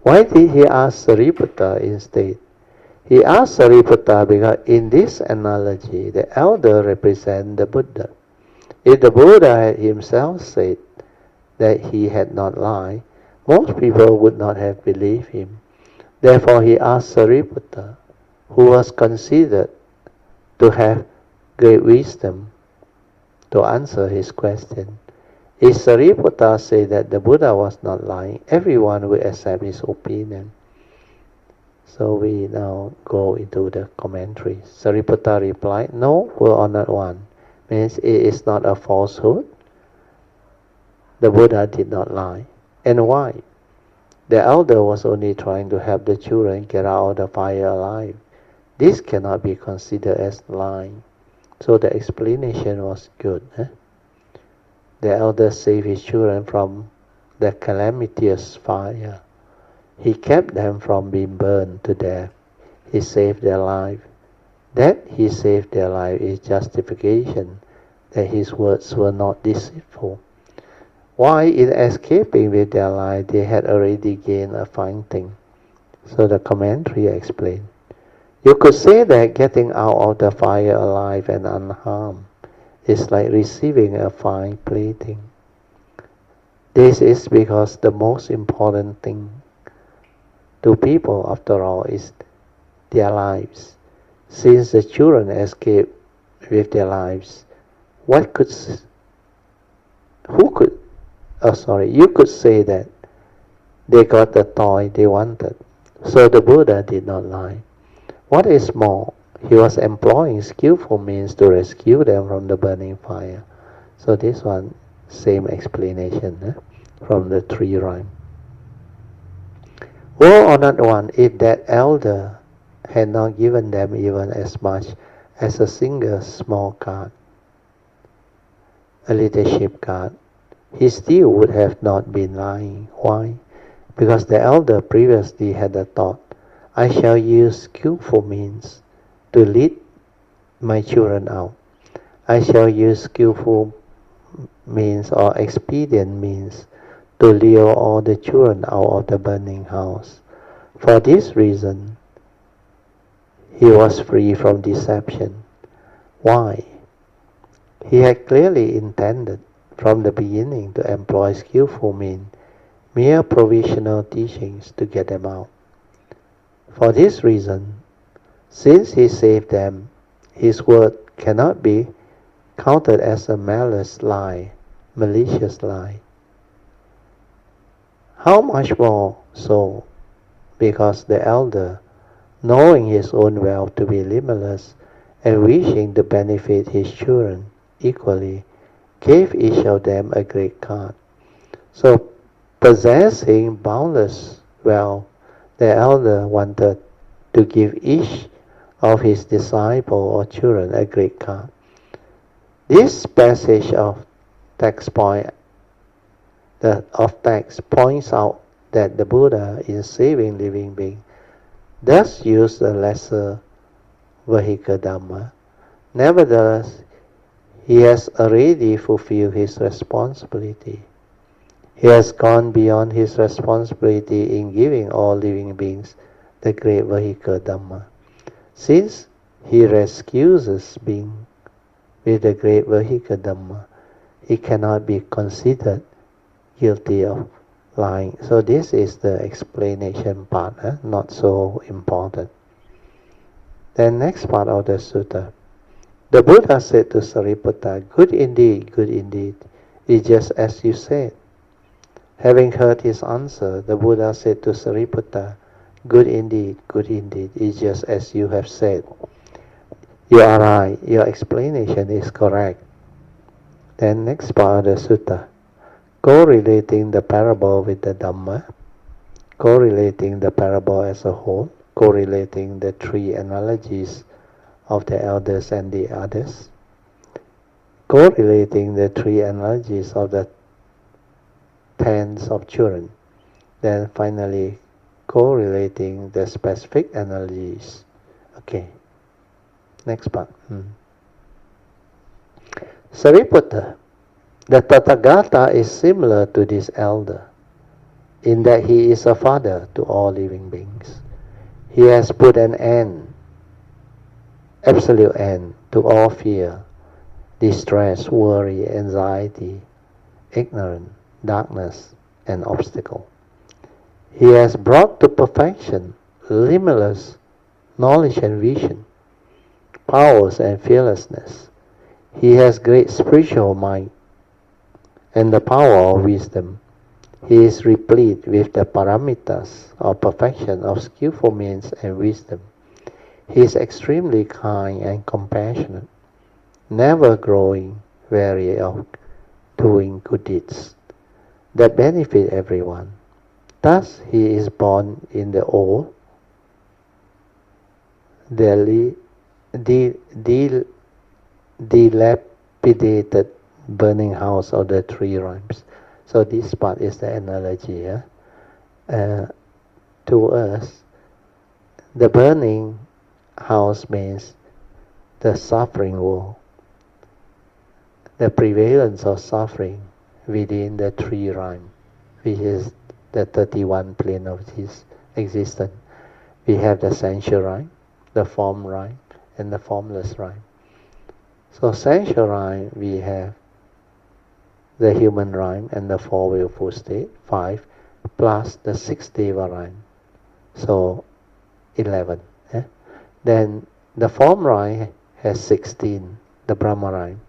Speaker 1: Why did he ask Sariputta instead? He asked Sariputta because in this analogy, the elder represents the Buddha. If the Buddha had himself said that he had not lied, most people would not have believed him. Therefore he asked Sariputta, who was considered to have great wisdom, to answer his question. If Sariputta said that the Buddha was not lying, everyone would accept his opinion. So we now go into the commentary. Sariputta replied, no, O Honored One, means it is not a falsehood. The Buddha did not lie. And why? The elder was only trying to help the children get out of the fire alive. This cannot be considered as lying. So the explanation was good. The elder saved his children from the calamitous fire. He kept them from being burned to death. He saved their life. That he saved their life is justification that his words were not deceitful. Why, in escaping with their life, they had already gained a fine thing. So the commentary explained. You could say that getting out of the fire alive and unharmed is like receiving a fine plating. This is because the most important thing to people, after all, is their lives. Since the children escape with their lives, you could say that they got the toy they wanted. So the Buddha did not lie. What is more, he was employing skillful means to rescue them from the burning fire. So this one, same explanation from the three rhyme. O Honored One, if that elder had not given them even as much as a single small card, a leadership card, he still would have not been lying. Why? Because the elder previously had the thought, I shall use skillful means to lead my children out. I shall use skillful means or expedient means to lure all the children out of the burning house. For this reason, he was free from deception. Why? He had clearly intended from the beginning to employ skillful means, mere provisional teachings to get them out. For this reason, since he saved them, his word cannot be counted as a malicious lie. How much more so, because the elder, knowing his own wealth to be limitless and wishing to benefit his children equally, gave each of them a great card. So, possessing boundless wealth, the elder wanted to give each of his disciples or children a great card. This passage of text points out that the Buddha, in saving living beings, does use the lesser vehicle Dhamma. Nevertheless, he has already fulfilled his responsibility. He has gone beyond his responsibility in giving all living beings the great vehicle Dhamma. Since he rescues beings with the great vehicle Dhamma, he cannot be considered guilty of lying. So this is the explanation part, not so important. Then next part of the sutta. The Buddha said to Sariputta, good indeed, it's just as you said. Having heard his answer, the Buddha said to Sariputta, good indeed, it's just as you have said. You are right, your explanation is correct. Then next part of the sutta, correlating the parable with the Dhamma, correlating the parable as a whole, correlating the three analogies of the elders and the others, correlating the three analogies of the tens of children, then finally correlating the specific analogies. Okay, next part. Sariputta, the Tathagata is similar to this elder in that he is a father to all living beings. He has put an end, absolute end, to all fear, distress, worry, anxiety, ignorance, darkness, and obstacle. He has brought to perfection limitless knowledge and vision, powers and fearlessness. He has great spiritual might and the power of wisdom. He is replete with the paramitas of perfection of skillful means and wisdom. He is extremely kind and compassionate, never growing weary of doing good deeds that benefit everyone. Thus he is born in the old, dilapidated burning house of the three rhymes. So this part is the analogy. To us, the burning house means the suffering world, the prevalence of suffering within the three rhymes, which is the 31 plane of this existence. We have the sensual rhyme, the form rhyme, and the formless rhyme. So sensual rhyme, we have the human rhyme and the four willful state, 5, plus the 6 Deva rhyme, so 11. Then the form rhyme has 16, the Brahma rhyme,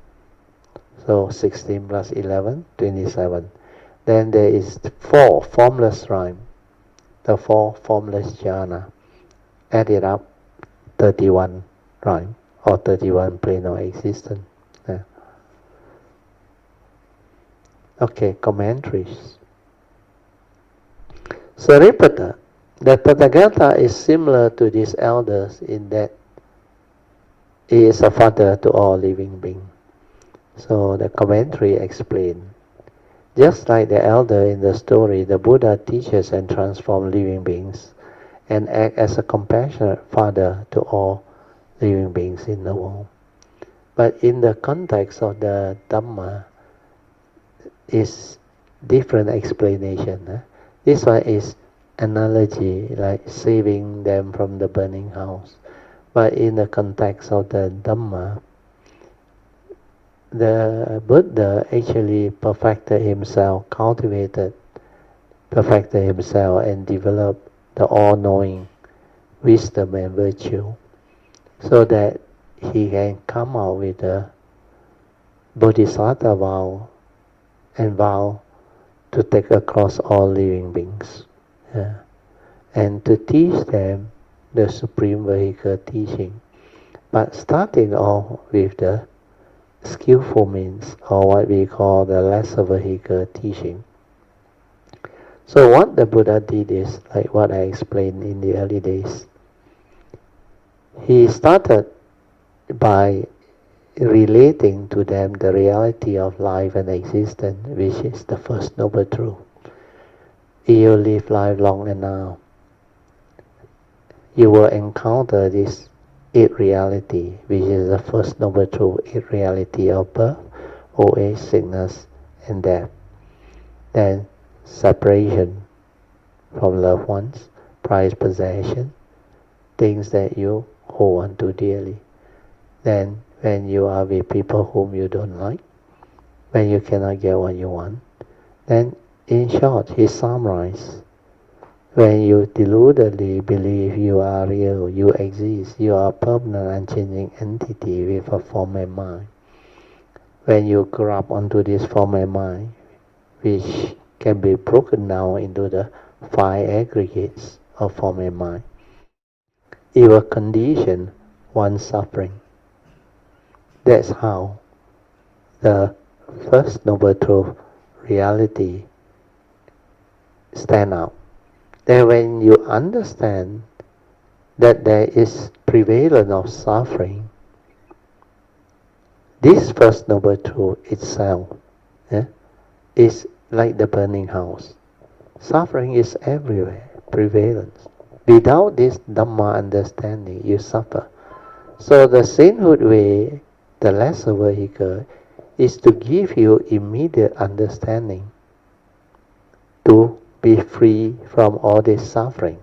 Speaker 1: so 16 plus 11, 27. Then there is 4 formless rhyme, the 4 formless jhana, added up 31 rhyme, or 31 plane of existence. Okay, commentaries. Sariputta, the Tathagata is similar to these elders in that he is a father to all living beings. So the commentary explains, just like the elder in the story, the Buddha teaches and transforms living beings and acts as a compassionate father to all living beings in the world. But in the context of the Dhamma, is different explanation. This one is analogy, like saving them from the burning house. But in the context of the Dhamma, the Buddha actually perfected himself, perfected himself and developed the all-knowing wisdom and virtue, so that he can come out with the Bodhisattva vow and vow to take across all living beings, and to teach them the supreme vehicle teaching, but starting off with the skillful means, or what we call the lesser vehicle teaching. So what the Buddha did is, like what I explained in the early days, he started by relating to them the reality of life and existence, which is the first noble truth. You live life long enough, you will encounter this eight reality, which is the first noble truth, eight reality of birth, old age, sickness, and death. Then separation from loved ones, prized possession, things that you hold on to dearly. Then when you are with people whom you don't like, when you cannot get what you want. Then in short, he summarized, when you deludedly believe you are real, you exist, you are a permanent unchanging entity with a form and mind. When you grab onto this form and mind, which can be broken down into the 5 aggregates of form and mind, it will condition one's suffering. That's how the First Noble Truth reality stand out. Then when you understand that there is prevalence of suffering, this First Noble Truth itself is like the burning house. Suffering is everywhere, prevalence. Without this Dhamma understanding, you suffer. So the sainthood way, the lesser vehicle, is to give you immediate understanding to be free from all this suffering.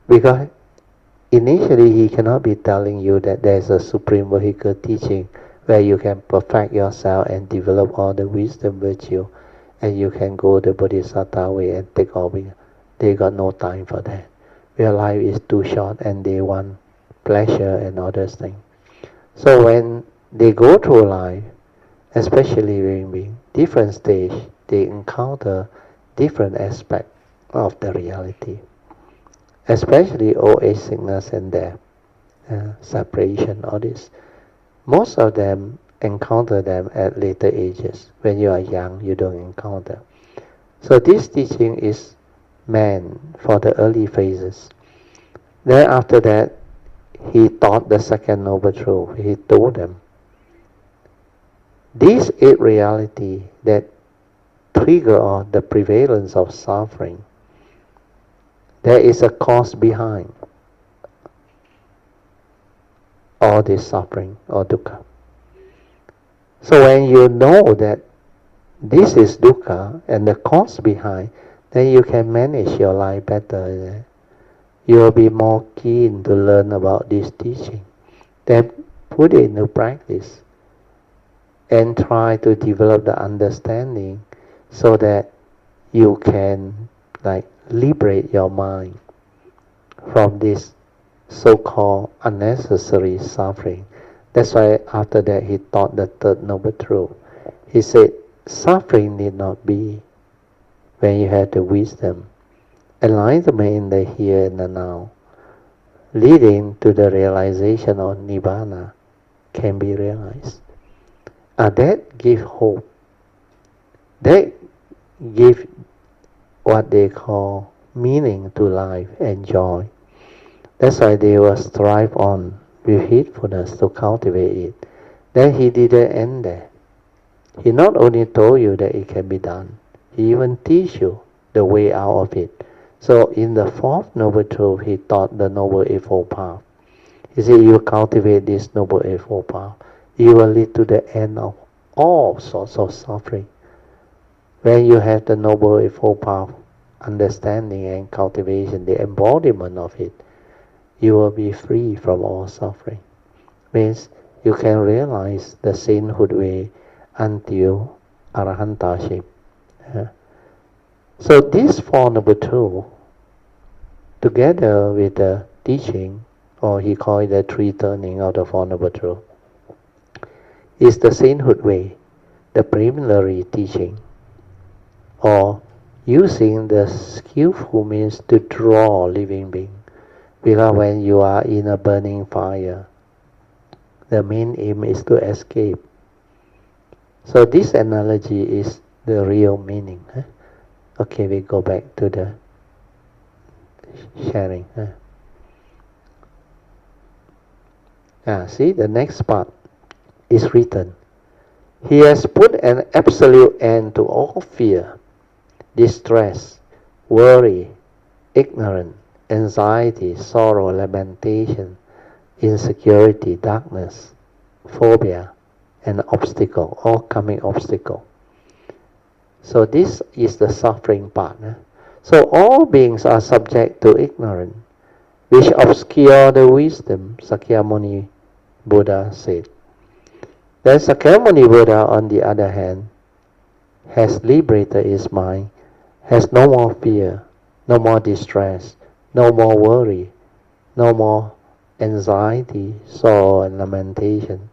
Speaker 1: Because initially he cannot be telling you that there is a supreme vehicle teaching where you can perfect yourself and develop all the wisdom virtue and you can go the Bodhisattva way and take all it. They got no time for that. Their life is too short and they want pleasure and all those things. So when they go through life, especially in different stage, they encounter different aspects of the reality. Especially old age, sickness and death, separation, all this. Most of them encounter them at later ages. When you are young, you don't encounter. So this teaching is meant for the early phases. Then after that, he taught the second noble truth. He told them, this is reality that trigger on the prevalence of suffering. There is a cause behind all this suffering or dukkha. So when you know that this is dukkha and the cause behind, then you can manage your life better. You will be more keen to learn about this teaching. Then put it into practice and try to develop the understanding so that you can liberate your mind from this so-called unnecessary suffering. That's why after that he taught the third noble truth. He said, suffering need not be when you have the wisdom. Enlightenment in the here and the now, leading to the realization of Nibbana, can be realized. That gives hope. That gives what they call meaning to life and joy. That's why they will strive on with heedfulness to cultivate it. Then he didn't end there. He not only told you that it can be done, he even teach you the way out of it. So in the fourth noble truth, he taught the noble eightfold path. He said, you cultivate this noble eightfold path, it will lead to the end of all sorts of suffering. When you have the noble eightfold path, understanding and cultivation, the embodiment of it, you will be free from all suffering. Means you can realize the sainthood way until arahantaship. So this four noble truth, together with the teaching, or he called it the three turning of the four noble truth, is the sainthood way, the preliminary teaching, or using the skillful means to draw living being. Because when you are in a burning fire, the main aim is to escape. So this analogy is the real meaning. Okay, we go back to the sharing. See, the next part is written. He has put an absolute end to all fear, distress, worry, ignorance, anxiety, sorrow, lamentation, insecurity, darkness, phobia, and obstacle, all coming obstacle. So this is the suffering part. So all beings are subject to ignorance, which obscure the wisdom, Sakyamuni Buddha said. Then Sakyamuni Buddha, on the other hand, has liberated his mind, has no more fear, no more distress, no more worry, no more anxiety, sorrow, and lamentation.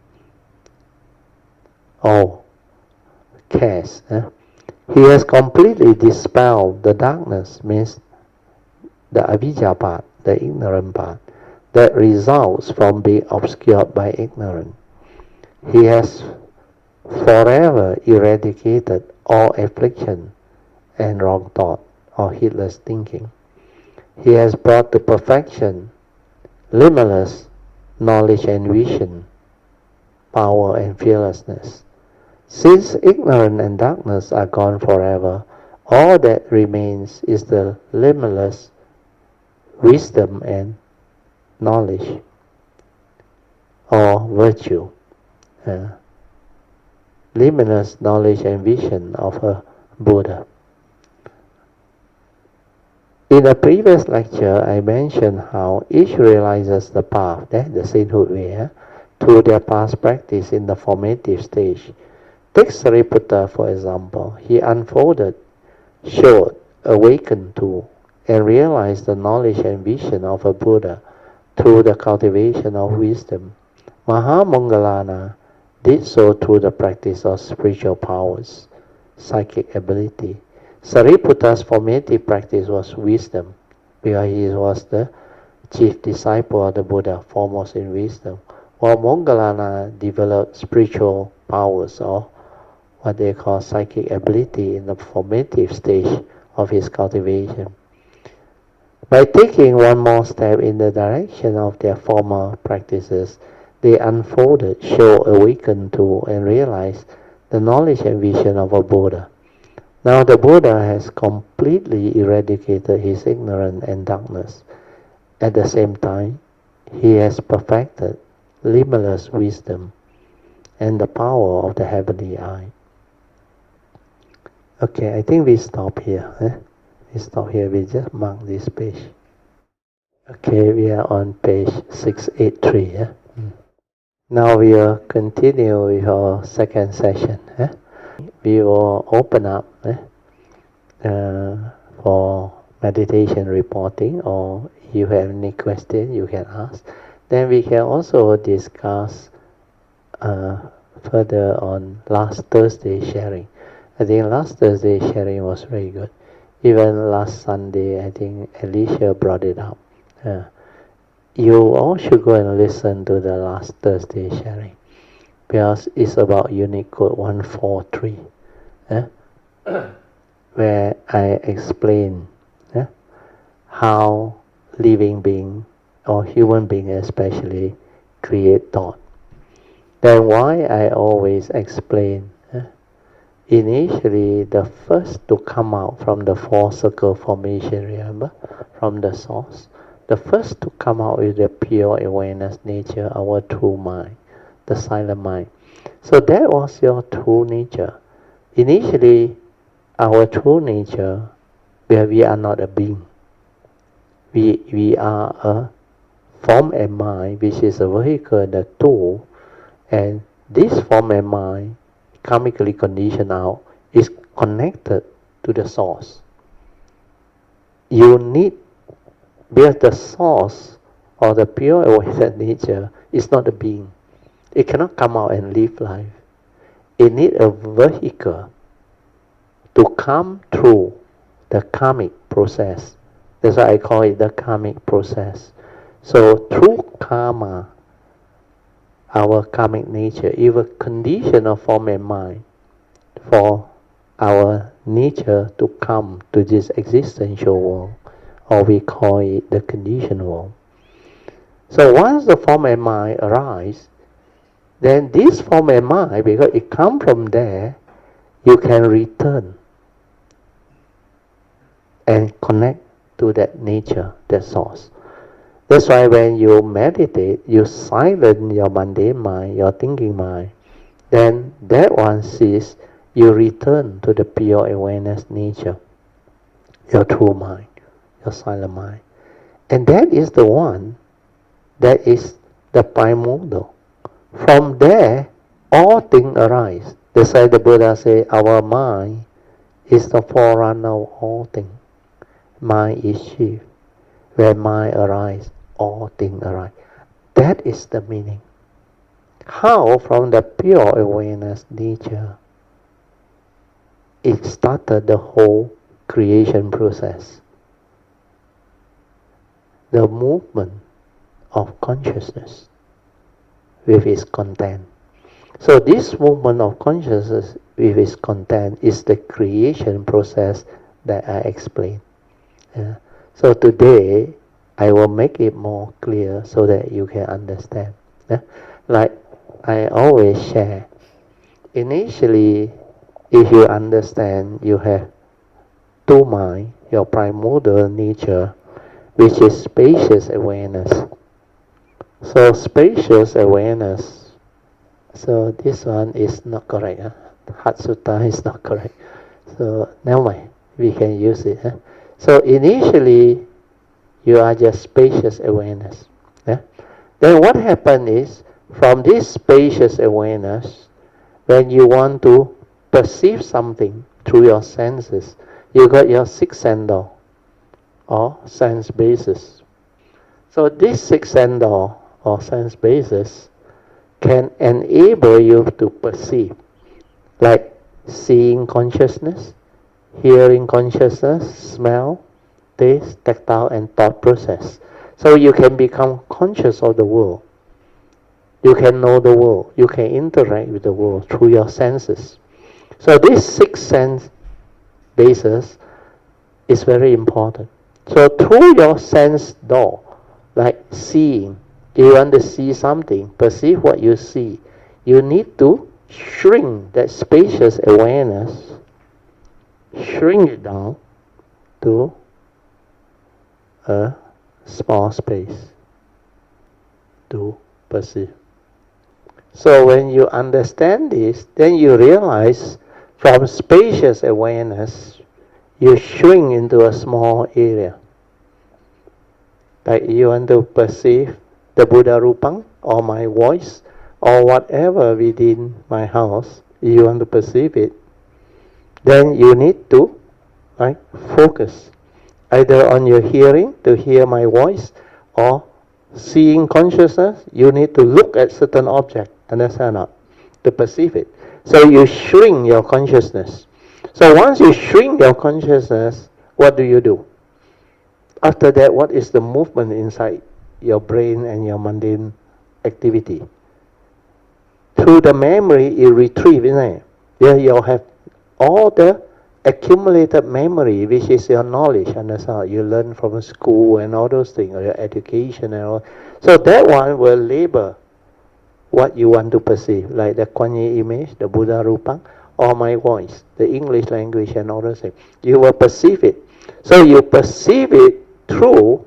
Speaker 1: Oh, cares. He has completely dispelled the darkness, means the avijja part, the ignorant part, that results from being obscured by ignorance. He has forever eradicated all affliction and wrong thought or heedless thinking. He has brought to perfection limitless knowledge and vision, power and fearlessness. Since ignorance and darkness are gone forever, all that remains is the limitless wisdom and knowledge or virtue. Limitless knowledge and vision of a Buddha. In a previous lecture, I mentioned how each realizes the path, the sainthood way, through their past practice in the formative stage. Take Sariputta, for example. He unfolded, showed, awakened to, and realized the knowledge and vision of a Buddha through the cultivation of wisdom. Mahamoggallana did so through the practice of spiritual powers, psychic ability. Sariputta's formative practice was wisdom, because he was the chief disciple of the Buddha, foremost in wisdom, while Moggallana developed spiritual powers, or what they call psychic ability, in the formative stage of his cultivation. By taking one more step in the direction of their former practices, they unfolded, showed, awakened to, and realized the knowledge and vision of a Buddha. Now the Buddha has completely eradicated his ignorance and darkness. At the same time, he has perfected limitless wisdom and the power of the heavenly eye. Okay, I think we stop here. We stop here, we just mark this page. Okay, we are on page 683. Now we will continue with our second session. We will open up for meditation reporting, or if you have any question you can ask. Then we can also discuss further on last Thursday sharing. I think last Thursday sharing was very good. Even last Sunday, I think Alicia brought it up. You all should go and listen to the last Thursday sharing, because it's about Unicode 143, where I explain how living being, or human being especially, create thought. Then why I always explain, initially the first to come out from the four circle formation, remember, from the source, the first to come out is the pure awareness nature, our true mind, the silent mind. So that was your true nature. Initially, our true nature, where we are not a being. We are a form and mind, which is a vehicle, the tool, and this form and mind, karmically conditioned out, is connected to the source. You need, because the source or the pure awakened nature is not a being. It cannot come out and live life. It needs a vehicle to come through the karmic process. That's why I call it the karmic process. So through karma, our karmic nature is a condition of form and mind for our nature to come to this existential world, or we call it the conditioned world. So once the form and mind arise, then this form and mind, because it comes from there, you can return and connect to that nature, that source. That's why when you meditate, you silence your mundane mind, your thinking mind, then that one ceases, you return to the pure awareness nature, your true mind, your silent mind. And that is the one that is the primordial. From there, all things arise. That's why the Buddha said, our mind is the forerunner of all things. Mind is chief. When mind arises, all things arise. That is the meaning. How from the pure awareness nature, it started the whole creation process. The movement of consciousness with its content. So this movement of consciousness with its content is the creation process that I explained. So today I will make it more clear so that you can understand. Like I always share, initially if you understand you have two minds, your primordial nature, which is spacious awareness. So spacious awareness, so this one is not correct. Heart Sutta is not correct. So never mind, we can use it. So initially, you are just spacious awareness. Then what happens is, from this spacious awareness, when you want to perceive something through your senses, you got your sixth sense door, or sense basis. So this sixth sense door, or sense basis, can enable you to perceive, like seeing consciousness, hearing consciousness, smell, taste, tactile, and thought process. So you can become conscious of the world. You can know the world. You can interact with the world through your senses. So this sixth sense basis is very important. So through your sense door, like seeing, you want to see something, perceive what you see, you need to shrink that spacious awareness, shrink it down to a small space to perceive. So when you understand this, then you realize from spacious awareness, you shrink into a small area. Like you want to perceive the Buddha Rupang, or my voice, or whatever within my house, you want to perceive it, then you need to focus either on your hearing, to hear my voice, or seeing consciousness, you need to look at certain object, understand not, to perceive it. So you shrink your consciousness. So once you shrink your consciousness, what do? After that, what is the movement inside your brain and your mundane activity? Through the memory, you retrieve, isn't it? Yeah, you'll have all the accumulated memory, which is your knowledge, understand? You learn from school and all those things, or your education and all. So that one will label what you want to perceive, like the Kuan Yin image, the Buddha Rupang, or my voice, the English language and all those things. You will perceive it. So you perceive it through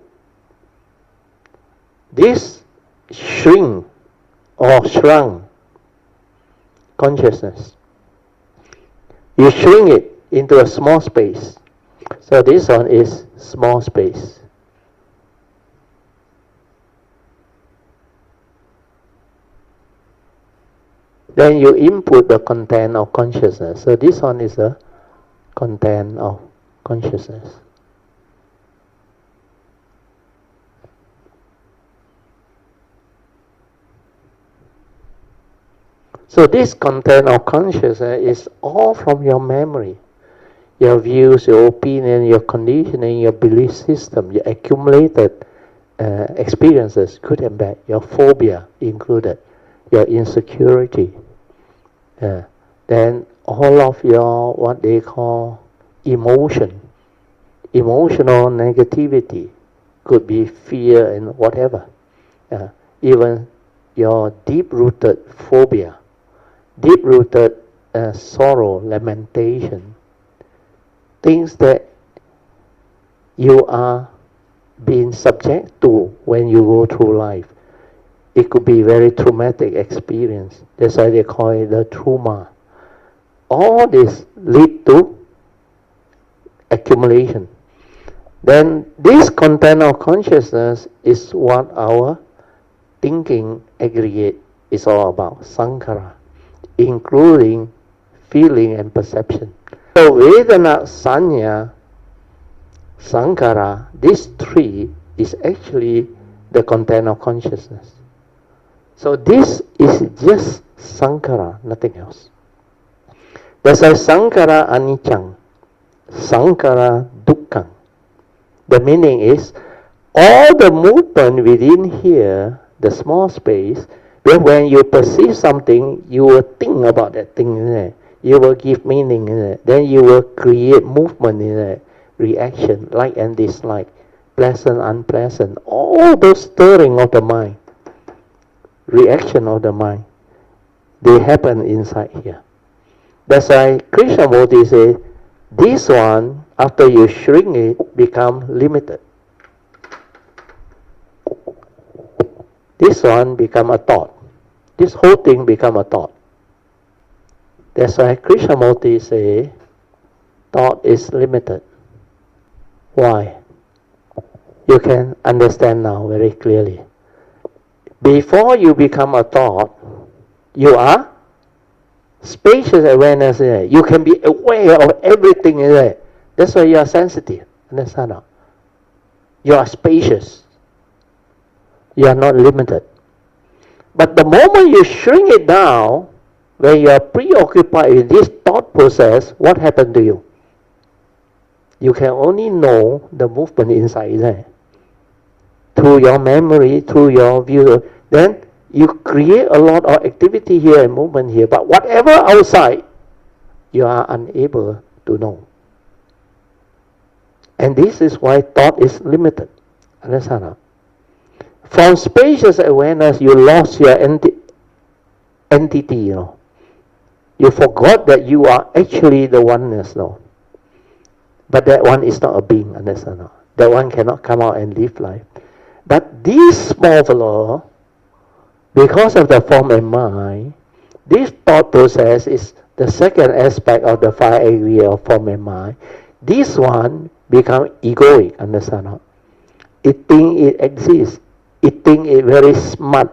Speaker 1: this shrink or shrunk consciousness. You shrink it into a small space. So this one is small space. Then you input the content of consciousness. So this one is the content of consciousness. So this content of consciousness is all from your memory. Your views, your opinion, your conditioning, your belief system, your accumulated experiences, good and bad, your phobia included, your insecurity. Then all of your, what they call emotional negativity, could be fear and whatever. Even your deep-rooted phobia, deep-rooted sorrow, lamentation, things that you are being subject to when you go through life. It could be very traumatic experience. That's why they call it the trauma. All this lead to accumulation. Then this content of consciousness is what our thinking aggregate is all about, sankhara, including feeling and perception. So Vedana, Sanya, Sankhara, these three is actually the content of consciousness. So this is just Sankhara, nothing else. That's why Sankhara Aniccang, Sankhara Dukkhang. The meaning is, all the movement within here, the small space, But when you perceive something, you will think about that thing, isn't it? You will give meaning, isn't it? Then you will create movement, isn't it? Reaction, like and dislike, pleasant, unpleasant, all those stirring of the mind, reaction of the mind, they happen inside here. That's why Krishnamurti says, this one, after you shrink it, become limited. This one become a thought. This whole thing become a thought. That's why Krishnamurti says, thought is limited. Why? You can understand now very clearly. Before you become a thought, you are spacious awareness. You can be aware of everything. That's why you are sensitive. Understand now? You are spacious. You are not limited. But the moment you shrink it down, when you are preoccupied with this thought process, what happened to you? You can only know the movement inside there. Through your memory, through your view. Then you create a lot of activity here and movement here. But whatever outside, you are unable to know. And this is why thought is limited. Understand? From spacious awareness, you lost your entity, You forgot that you are actually the oneness, But that one is not a being, understand? That one cannot come out and live life. But this marvel, because of the form and mind, this thought process is the second aspect of the five aggregates of form and mind. This one become egoic, understand? It think it exists. It think it very smart,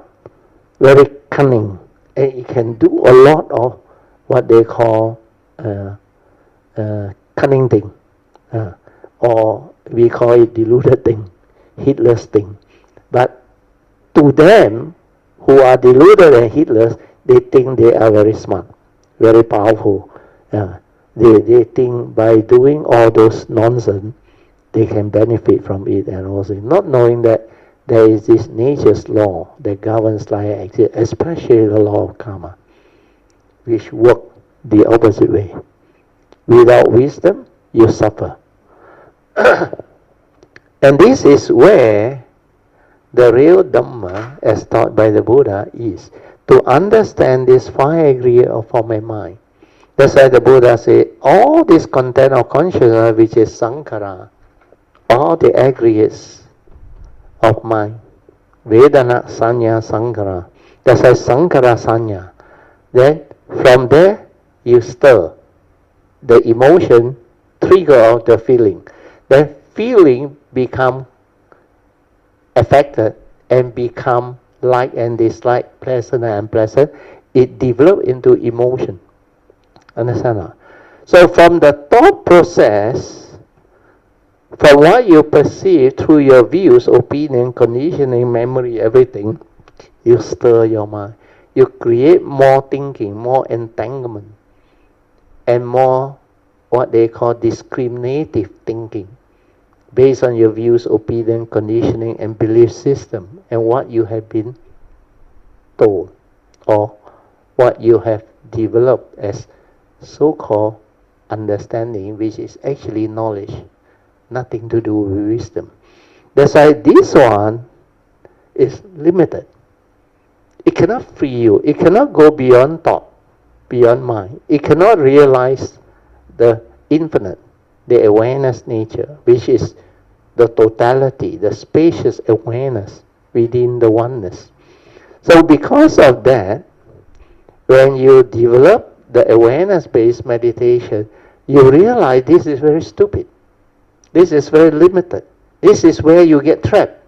Speaker 1: very cunning, and it can do a lot of what they call cunning thing, or we call it deluded thing, heedless thing. But to them, who are deluded and heedless, they think they are very smart, very powerful. They think by doing all those nonsense, they can benefit from it, and also not knowing that there is this nature's law that governs life, especially the law of karma, which work the opposite way. Without wisdom, you suffer. And this is where the real Dhamma, as taught by the Buddha, is to understand this five aggregates of form and mind. That's why the Buddha said, all this content of consciousness, which is sankhara, all the aggregates of mind, Vedana, Sanya, Sankhara. That's why Sankhara, Sanya. Then from there you stir the emotion, trigger of the feeling. Then feeling become affected and become like and dislike, pleasant and unpleasant. It develops into emotion. Understand? So from the thought process, from what you perceive through your views, opinion, conditioning, memory, everything, you stir your mind. You create more thinking, more entanglement, and more what they call discriminative thinking, based on your views, opinion, conditioning, and belief system, and what you have been told, or what you have developed as so-called understanding, which is actually knowledge. Nothing to do with wisdom. That's why this one is limited. It cannot free you. It cannot go beyond thought, beyond mind. It cannot realize the infinite, the awareness nature, which is the totality, the spacious awareness within the oneness. So because of that, when you develop the awareness-based meditation, you realize this is very stupid. This is very limited. This is where you get trapped.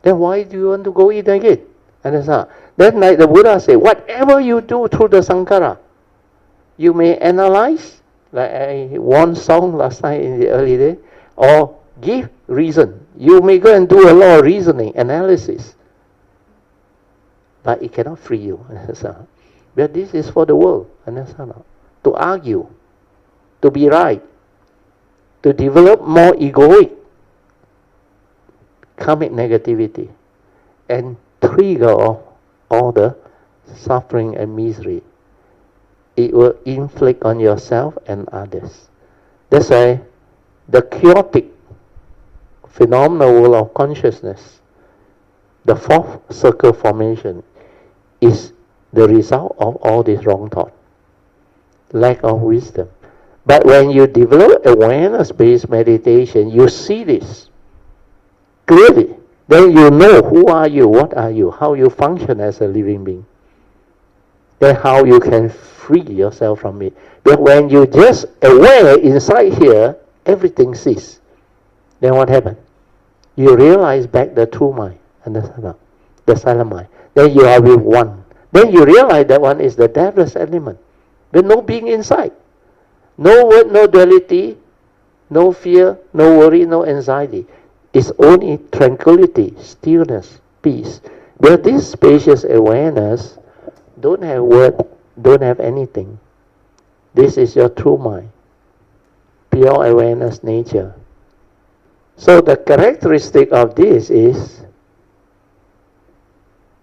Speaker 1: Then why do you want to go in again? Understand? Then like the Buddha said, whatever you do through the sankhara, you may analyze, like I one song last night in the early day, or give reason. You may go and do a lot of reasoning, analysis. But it cannot free you. Understand? But this is for the world. Understand? To argue, to be right, to develop more egoic, karmic negativity, and trigger of all the suffering and misery. It will inflict on yourself and others. That's why the chaotic phenomenal world of consciousness, the fourth circle formation, is the result of all this wrong thought, lack of wisdom. But when you develop awareness-based meditation, you see this clearly. Then you know who are you, what are you, how you function as a living being. Then how you can free yourself from it. But when you just aware inside here, everything ceases. Then what happens? You realize back the true mind, understand? The silent mind. Then you are with one. Then you realize that one is the deathless element. With no being inside. No word, no duality, no fear, no worry, no anxiety. It's only tranquility, stillness, peace. But this spacious awareness don't have word, don't have anything. This is your true mind. Pure awareness nature. So the characteristic of this is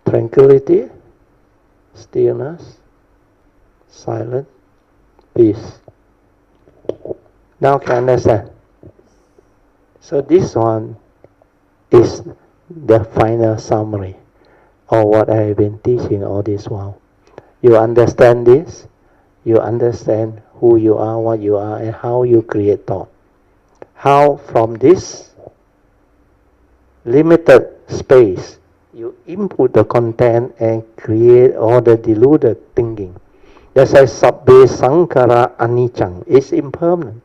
Speaker 1: tranquility, stillness, silence, peace. Now can you understand? So this one is the final summary of what I have been teaching all this while. You understand this, you understand who you are, what you are, and how you create thought. How from this limited space you input the content and create all the deluded thinking. That's why sabbe sankhara anicca. It's impermanent.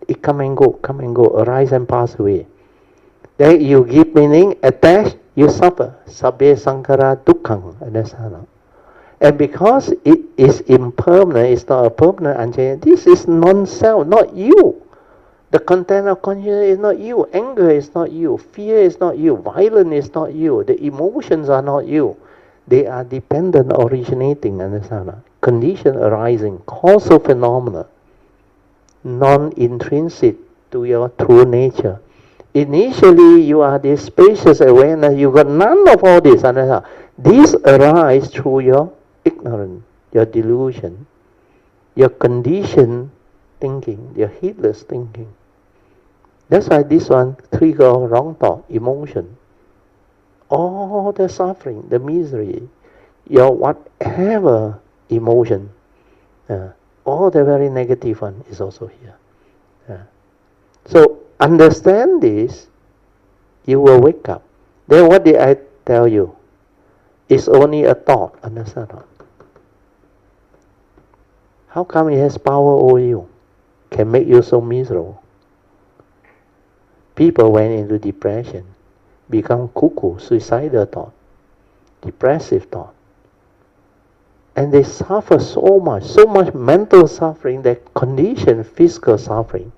Speaker 1: It come and go, arise and pass away. Then you give meaning, attach, you suffer. Sabbe sankhara dukkha. Understand? And because it is impermanent, it's not a permanent unchanging. This is non-self, not you. The content of consciousness is not you. Anger is not you. Fear is not you. Violence is not you. The emotions are not you. They are dependent originating, understand? Condition arising, causal phenomena, non-intrinsic to your true nature. Initially, you are this spacious awareness. You got none of all this, understand? These arise through your ignorance, your delusion, your conditioned thinking, your heedless thinking. That's why this one trigger wrong thought, emotion. All the suffering, the misery, your whatever emotion, all the very negative one is also here. So understand this, you will wake up. Then what did I tell you? It's only a thought, understand? How come it has power over you? Can make you so miserable. People went into depression, become cuckoo, suicidal thought, depressive thought. And they suffer so much mental suffering, that condition physical suffering.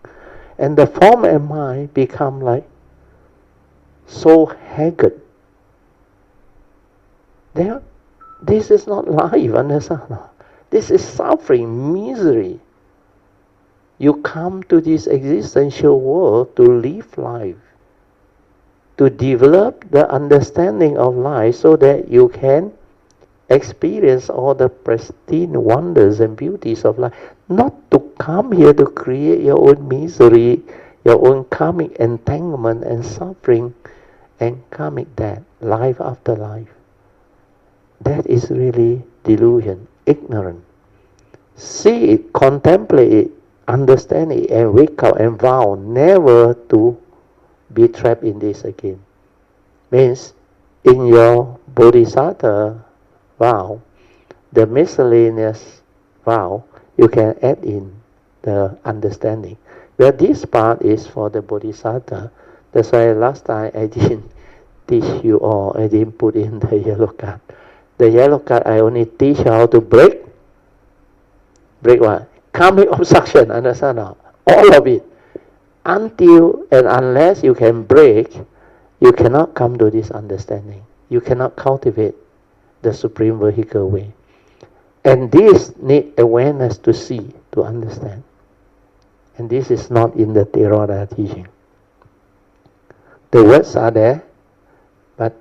Speaker 1: And the form and mind become like so haggard. This is not life, understand? This is suffering, misery. You come to this existential world to live life, to develop the understanding of life so that you can experience all the pristine wonders and beauties of life. Not to come here to create your own misery, your own karmic entanglement and suffering and karmic death, life after life. That is really delusion, ignorance. See it, contemplate it, understand it, and wake up and vow never to be trapped in this again. Means in your bodhisattva vow, the miscellaneous vow, you can add in the understanding. Well, this part is for the bodhisattva. That's why last time I didn't teach you all, I didn't put in the yellow card. The yellow card, I only teach how to break what? Karmic obstruction, understand now? All of it. Until and unless you can break, you cannot come to this understanding. You cannot cultivate the supreme vehicle way. And this need awareness to see, to understand. And this is not in the Theravada teaching. The words are there, but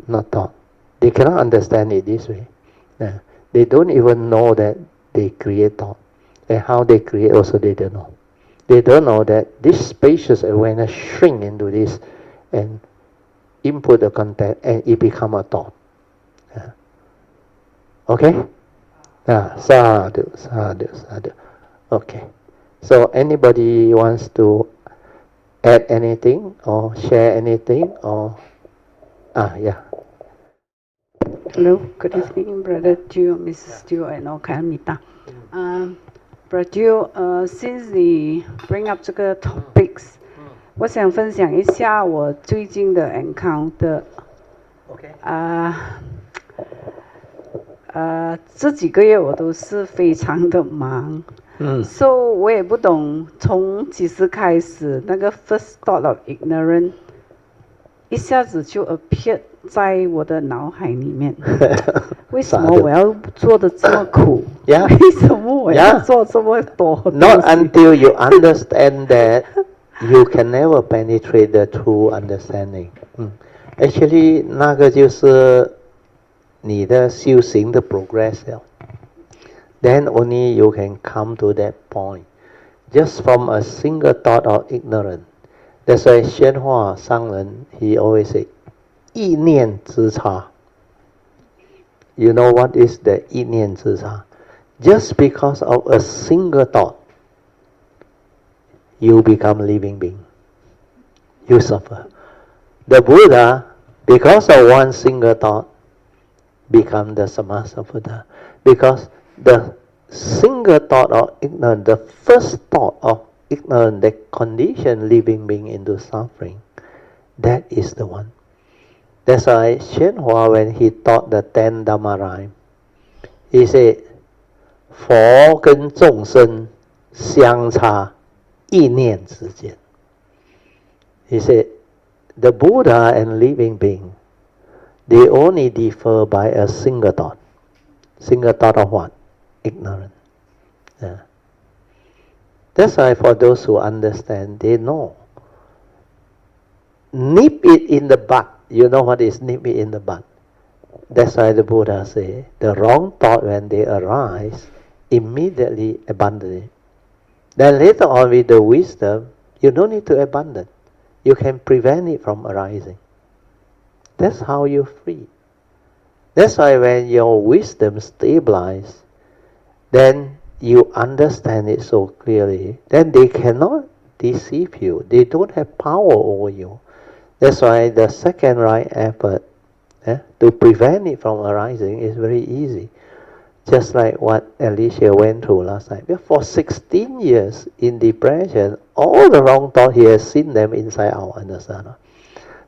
Speaker 1: not taught. They cannot understand it this way. They don't even know that they create thought. And how they create also they don't know. They don't know that this spacious awareness shrink into this and input the content and it become a thought. Okay? Sadhu, sadhu, sadhu. Okay. So anybody wants to add anything or share anything or yeah.
Speaker 2: Hello, good evening, Brother Jiu, Mrs. Jiu, and all Kalamita. Brother Jiu, since you bring up 这个 topics, 我想分享一下我最近的 encounter.
Speaker 1: Okay.
Speaker 2: 这几个月我都是非常的忙。So 我也不懂从几时开始那个 first thought of ignorance 一下子就 appear 在我的脑海里面。为什么我要做的这么苦？
Speaker 1: Yeah.
Speaker 2: 为什么我要做这么多东西？
Speaker 1: Not until you understand that, you can never penetrate the true understanding. Actually, 那个就是你的修行的 progress 了。Then only you can come to that point. Just from a single thought of ignorance. That's why 宣化上人 he always say, 意念之差. You know what is the 意念之差? Just because of a single thought, you become a living being. You suffer. The Buddha, because of one single thought, become the Samasa Buddha. Because the single thought of ignorance, the first thought of ignorance that condition living being into suffering, that is the one. That's why Hsuan, when he taught the 10 Dhamma rhyme, he said, 佛跟众生相差意念之间. He said, the Buddha and living being, they only differ by a single thought. Single thought of what? Ignorance. That's why for those who understand, they know. Nip it in the bud. You know what is nip it in the bud? That's why the Buddha say, the wrong thought when they arise, immediately abandon it. Then later on with the wisdom, you don't need to abandon. You can prevent it from arising. That's how you free. That's why when your wisdom stabilizes, then you understand it so clearly, then they cannot deceive you. They don't have power over you. That's why the second right effort to prevent it from arising is very easy. Just like what Alicia went through last night. For 16 years in depression, all the wrong thoughts, he has seen them inside our understanding.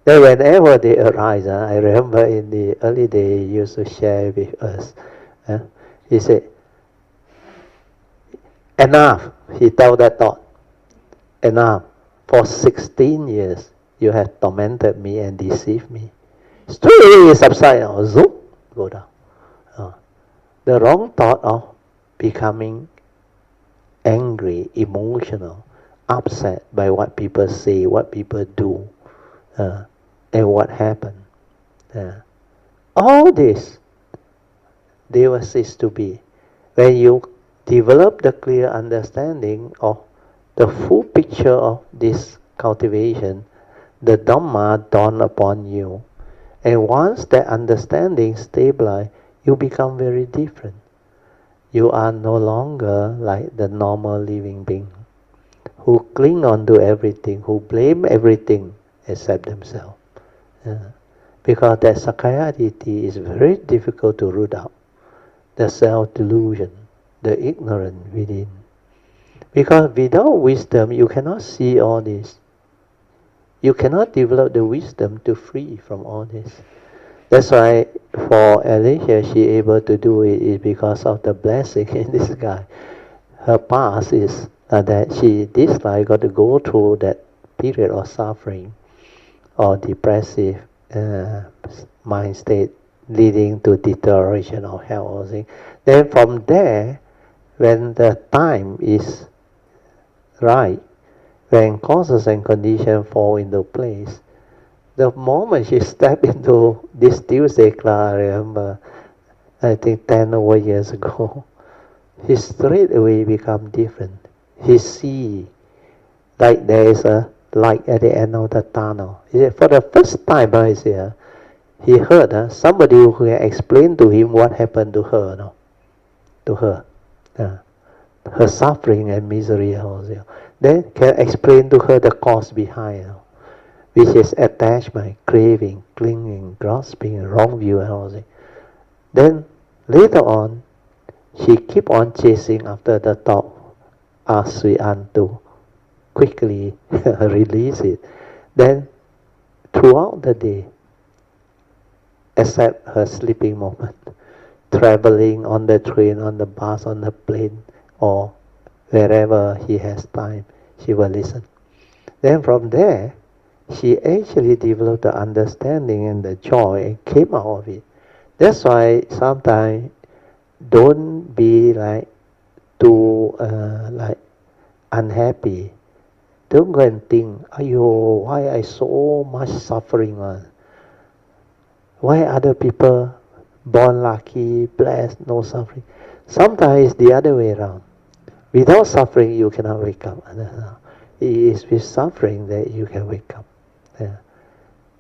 Speaker 1: Then whenever they arise, I remember in the early days he used to share with us. He said, enough, he told that thought. Enough. For 16 years, you have tormented me and deceived me. Straight away you subside, zoom, go down. The wrong thought of becoming angry, emotional, upset by what people say, what people do, and what happened. All this, they will cease to be. When you develop the clear understanding of the full picture of this cultivation, the Dhamma dawn upon you. And once that understanding stabilizes, you become very different. You are no longer like the normal living being who cling on to everything, who blame everything except themselves. Because that Sakayaditi is very difficult to root out. The self-delusion, the ignorance within. Because without wisdom, you cannot see all this. You cannot develop the wisdom to free from all this. That's why for Alicia, she able to do it is because of the blessing in this guy. Her past is that she dislike got to go through that period of suffering or depressive mind state leading to deterioration of health. Then from there, when the time is right, when causes and conditions fall into place, The moment she stepped into this Tuesday class, I remember, I think 10 over years ago, he straight away become different. He see like there is a light at the end of the tunnel. He said, for the first time I was here, he heard somebody who can explain to him what happened to her, no? To her. Her suffering and misery also. Then can explain to her the cause behind, which is attachment, craving, clinging, grasping, wrong view and all that. Then later on, she keep on chasing after the thought, ask Hsuan to quickly release it. Then throughout the day, except her sleeping moment, traveling on the train, on the bus, on the plane, or wherever he has time, she will listen. Then from there, she actually developed the understanding and the joy and came out of it. That's why sometimes don't be like too like unhappy. Don't go and think, "Ayo, why I so much suffering? Why other people born lucky, blessed, no suffering?" Sometimes it's the other way around. Without suffering, you cannot wake up. It is with suffering that you can wake up. Yeah.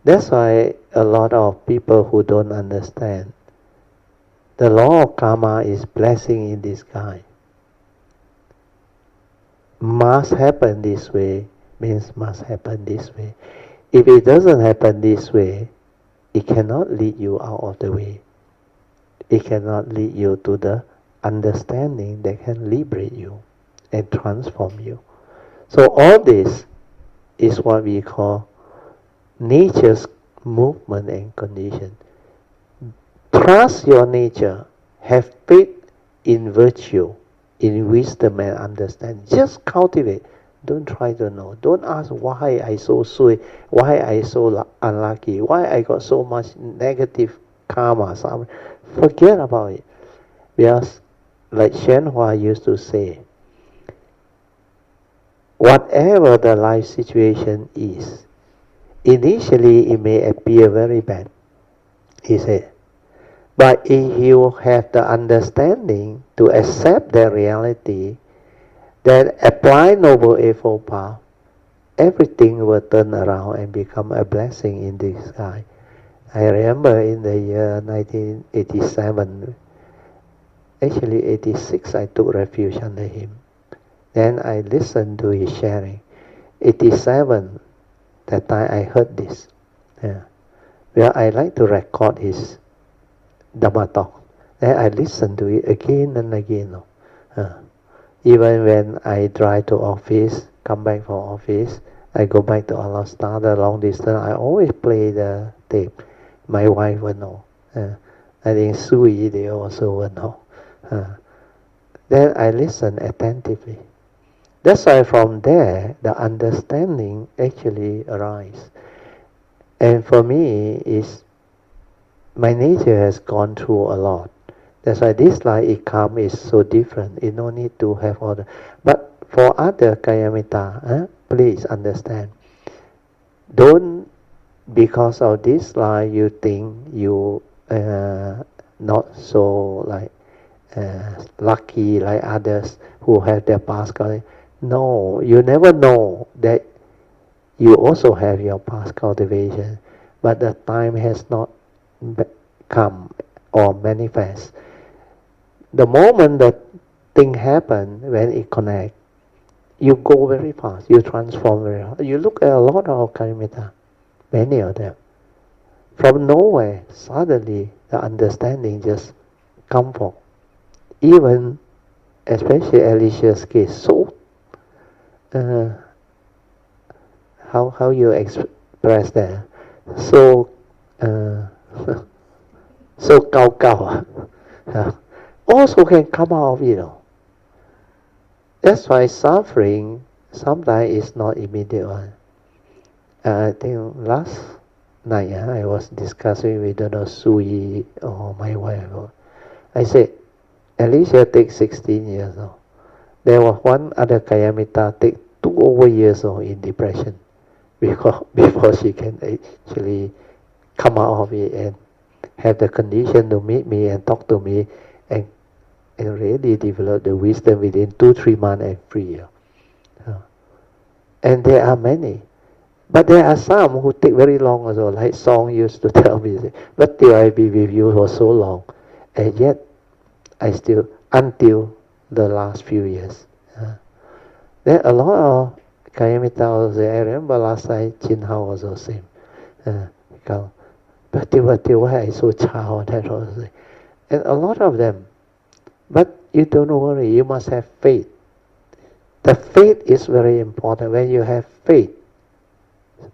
Speaker 1: That's why a lot of people who don't understand the law of karma is blessing in disguise. Must happen this way means must happen this way. If it doesn't happen this way, it cannot lead you out of the way. It cannot lead you to the understanding that can liberate you and transform you. So all this is what we call nature's movement and condition. Trust your nature. Have faith in virtue, in wisdom and understanding. Just cultivate. Don't try to know. Don't ask why I so sweet, why I so unlucky, why I got so much negative karma. Forget about it. Because like Shenhua used to say, whatever the life situation is, initially it may appear very bad, he said. But if you have the understanding to accept the reality, then apply Noble Eightfold Path, everything will turn around and become a blessing in disguise. I remember in the year 1987, actually 86, I took refuge under him. Then I listened to his sharing. 87, that time I heard this. Yeah. Well, I like to record his Dhamma talk. Then I listened to it again and again. Even when I drive to office, come back from office, I go back to Alasta, the long distance, I always play the tape. My wife will know. I think Sui, they also will know. Then I listen attentively. That's why from there, the understanding actually arises. And for me, my nature has gone through a lot. That's why this life it comes is so different. You no need to have all the. But for other Kayamita, please understand. Don't, because of this life, you think you not so like lucky like others who have their past cultivation. No, you never know that you also have your past cultivation, but the time has not come or manifest. The moment that thing happen, when it connect, you go very fast, you transform very fast. You look at a lot of Kalimita, many of them. From nowhere, suddenly the understanding just come from. Even, especially Alicia's case, so, how you express that? So, so gao. Also can come out of it. That's why suffering sometimes is not immediate one. I think last night I was discussing with Sui or my wife. I said, Alicia takes 16 years old. There was one other Kayamita take 2 over years old in depression. before she can actually come out of it and have the condition to meet me and talk to me and really develop the wisdom within 2-3 months and free. And there are many. But there are some who take very long also, like Song used to tell me, but till I be with you for so long, and yet I still, until the last few years. There are a lot of Kayamita also. I remember last night, Chin Hao also same. But why I so child, that also. And a lot of them. But you don't worry, you must have faith. The faith is very important. When you have faith,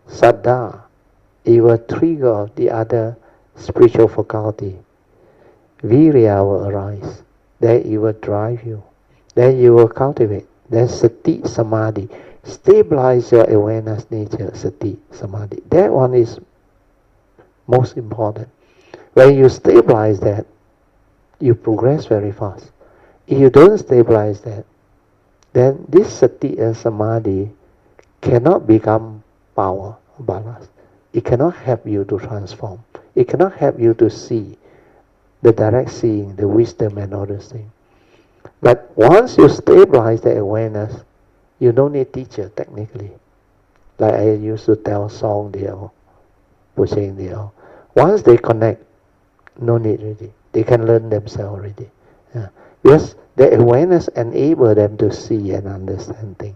Speaker 1: Saddha, it will trigger the other spiritual faculty. Virya will arise. Then it will drive you. Then you will cultivate. Then Sati, Samadhi. Stabilize your awareness nature, Sati, Samadhi. That one is most important. When you stabilize that, you progress very fast. If you don't stabilize that, then this Sati and Samadhi cannot become power, balance. It cannot help you to transform. It cannot help you to see the direct seeing, the wisdom and all those things. But once you stabilize the awareness, you don't need teacher technically. Like I used to tell Song there, Pushing there. Once they connect, no need really. They can learn themselves already. Because the awareness enables them to see and understand things.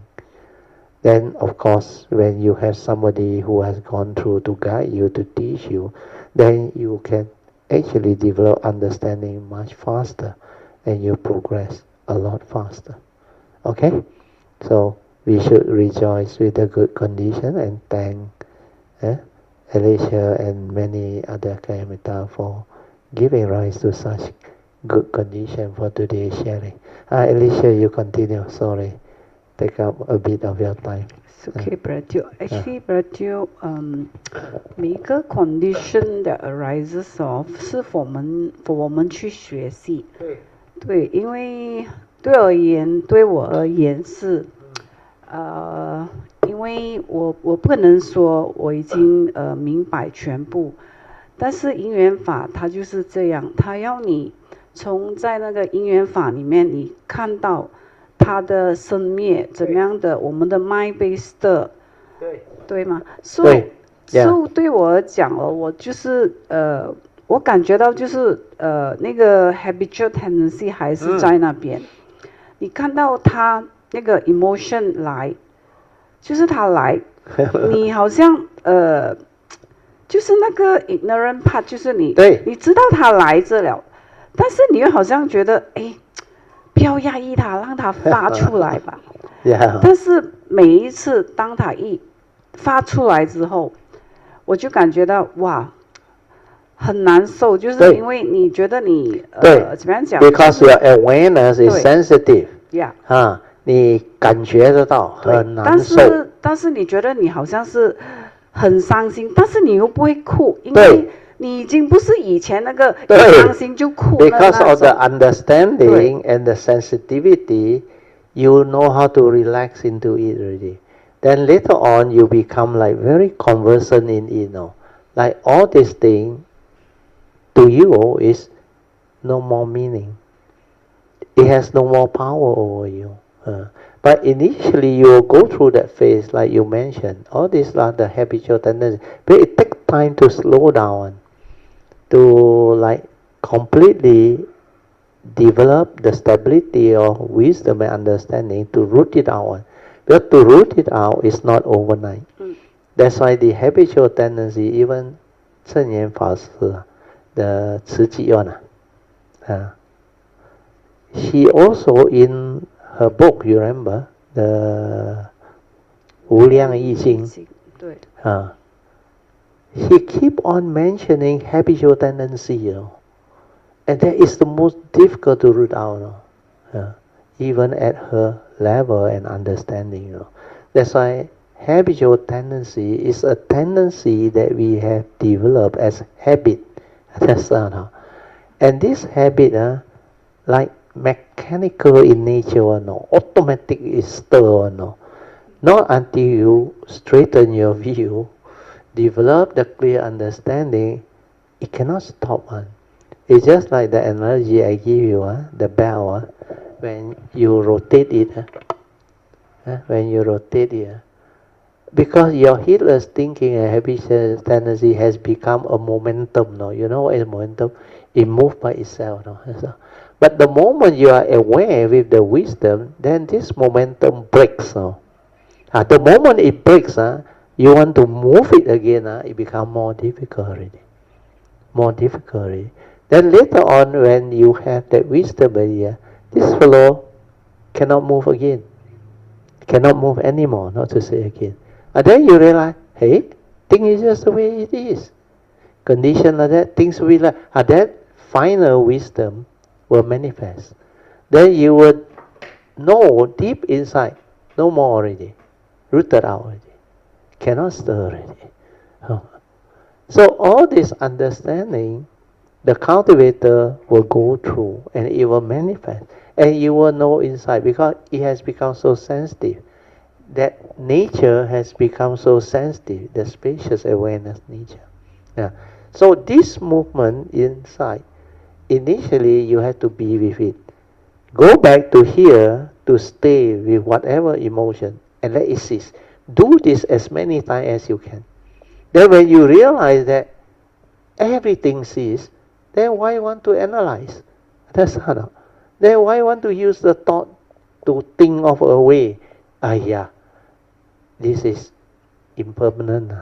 Speaker 1: Then, of course, when you have somebody who has gone through to guide you, to teach you, then you can actually develop understanding much faster and you progress a lot faster. Okay? So, we should rejoice with the good condition and thank Alicia and many other Kayamita for giving rise to such good condition for today's sharing. Alicia, you continue. Sorry. Take up a bit of your time.
Speaker 2: It's okay, Brother. Actually, Brother, 每一个 condition that arises of 是 for 我们去学习。对，因为对我而言是，因为我不可能说我已经明白全部，但是因缘法它就是这样，它要你从在那个因缘法里面，你看到它的生灭怎么样的，我们的 mind based 的，对吗？所以对我而讲哦，我就是我感觉到就是那个 habitual tendency 还是在那边。你看到他那个 emotion 来，就是他来，你好像就是那个 ignorant part， 就是你知道他来这了，但是你又好像觉得不要压抑他，让他发出来吧。但是每一次当他一发出来之后，我就感觉到哇，很难受，就是因为你觉得你怎么样讲
Speaker 1: ？Because your awareness is sensitive.
Speaker 2: Yeah.
Speaker 1: 你感觉得到很难受。
Speaker 2: 但是你觉得你好像是很伤心，但是你又不会哭，因为你已经不是以前那个一伤心就哭了那种。
Speaker 1: Because of the understanding and the sensitivity, you know how to relax into it already. Then later on, you become like very conversant in it now. Like all these things, to you is no more meaning. It has no more power over you. But initially you will go through that phase like you mentioned. All these are the habitual tendencies. But it takes time to slow down, to like completely develop the stability of wisdom and understanding, to root it out. But to root it out is not overnight. That's why the habitual tendency, even 正言法师 the 慈济one, she also in her book, you remember, the 无量易经, she keep on mentioning habitual tendency, you know, and that is the most difficult to root out, even at her level and understanding, you know. That's why habitual tendency is a tendency that we have developed as habit. That's and this habit, like mechanical in nature, no, automatic is still, no. Not until you straighten your view, develop the clear understanding, it cannot stop one. It's just like the analogy I give you, the bell, when you rotate it, when you rotate it, because your heedless thinking and habitual tendency has become a momentum. No? You know what is momentum? It moves by itself. No? But the moment you are aware with the wisdom, then this momentum breaks. No? The moment it breaks, you want to move it again, it becomes more difficult already. More difficult already. Then later on, when you have that wisdom idea, this fellow cannot move again. Cannot move anymore, not to say again. And then you realize, hey, thing is just the way it is. Condition like that, things will like that final wisdom will manifest. Then you would know deep inside, no more already. Rooted out already. Cannot stir already. So all this understanding, the cultivator will go through and it will manifest. And you will know inside because it has become so sensitive. That nature has become so sensitive, the spacious awareness nature. Yeah. So this movement inside, initially you have to be with it. Go back to here to stay with whatever emotion and let it cease. Do this as many times as you can. Then when you realize that everything ceases, then why want to analyze? That's not. Then why want to use the thought to think of a way? Yeah, this is impermanent.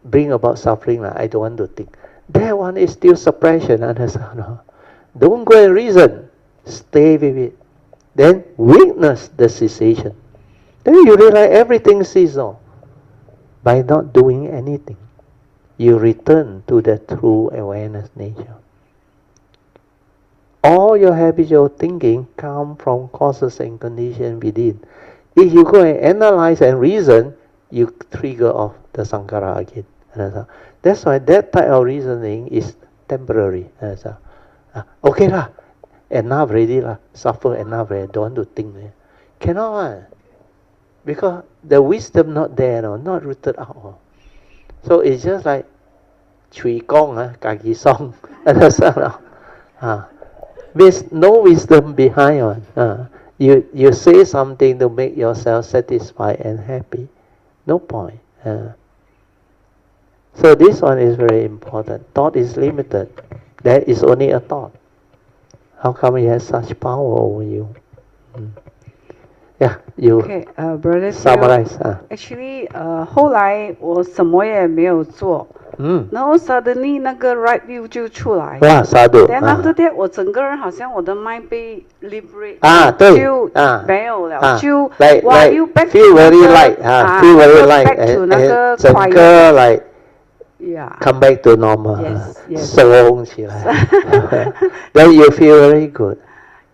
Speaker 1: Bring about suffering. I don't want to think. That one is still suppression. Understand? Don't go and reason. Stay with it. Then witness the cessation. Then you realize everything ceases. By not doing anything, you return to the true awareness nature. All your habitual thinking come from causes and conditions within. If you go and analyze and reason, you trigger off the sankhara again. That's why that type of reasoning is temporary. Okay lah, enough already lah, suffer enough already, don't want to think. Cannot, because the wisdom not there, not rooted out. So it's just like Chui Gong, Kaki Song. With no wisdom behind one. You say something to make yourself satisfied and happy. No point. So this one is very important. Thought is limited. That is only a thought. How come it has such power over you? Yeah, you
Speaker 2: brother
Speaker 1: summarize.
Speaker 2: Actually, 后来我什么也没有做。然后 suddenly 那个 right view 就出来。
Speaker 1: 哇，sadhu。
Speaker 2: Then after that，我整个人好像我的 mind 被 liberate。
Speaker 1: 对。
Speaker 2: 就没有了，就
Speaker 1: 哇，又
Speaker 2: back
Speaker 1: feel very light，feel very light，
Speaker 2: to 那个
Speaker 1: 整个 like
Speaker 2: Yeah.
Speaker 1: come back to normal.
Speaker 2: Yes.
Speaker 1: 松起来。Then you feel very good.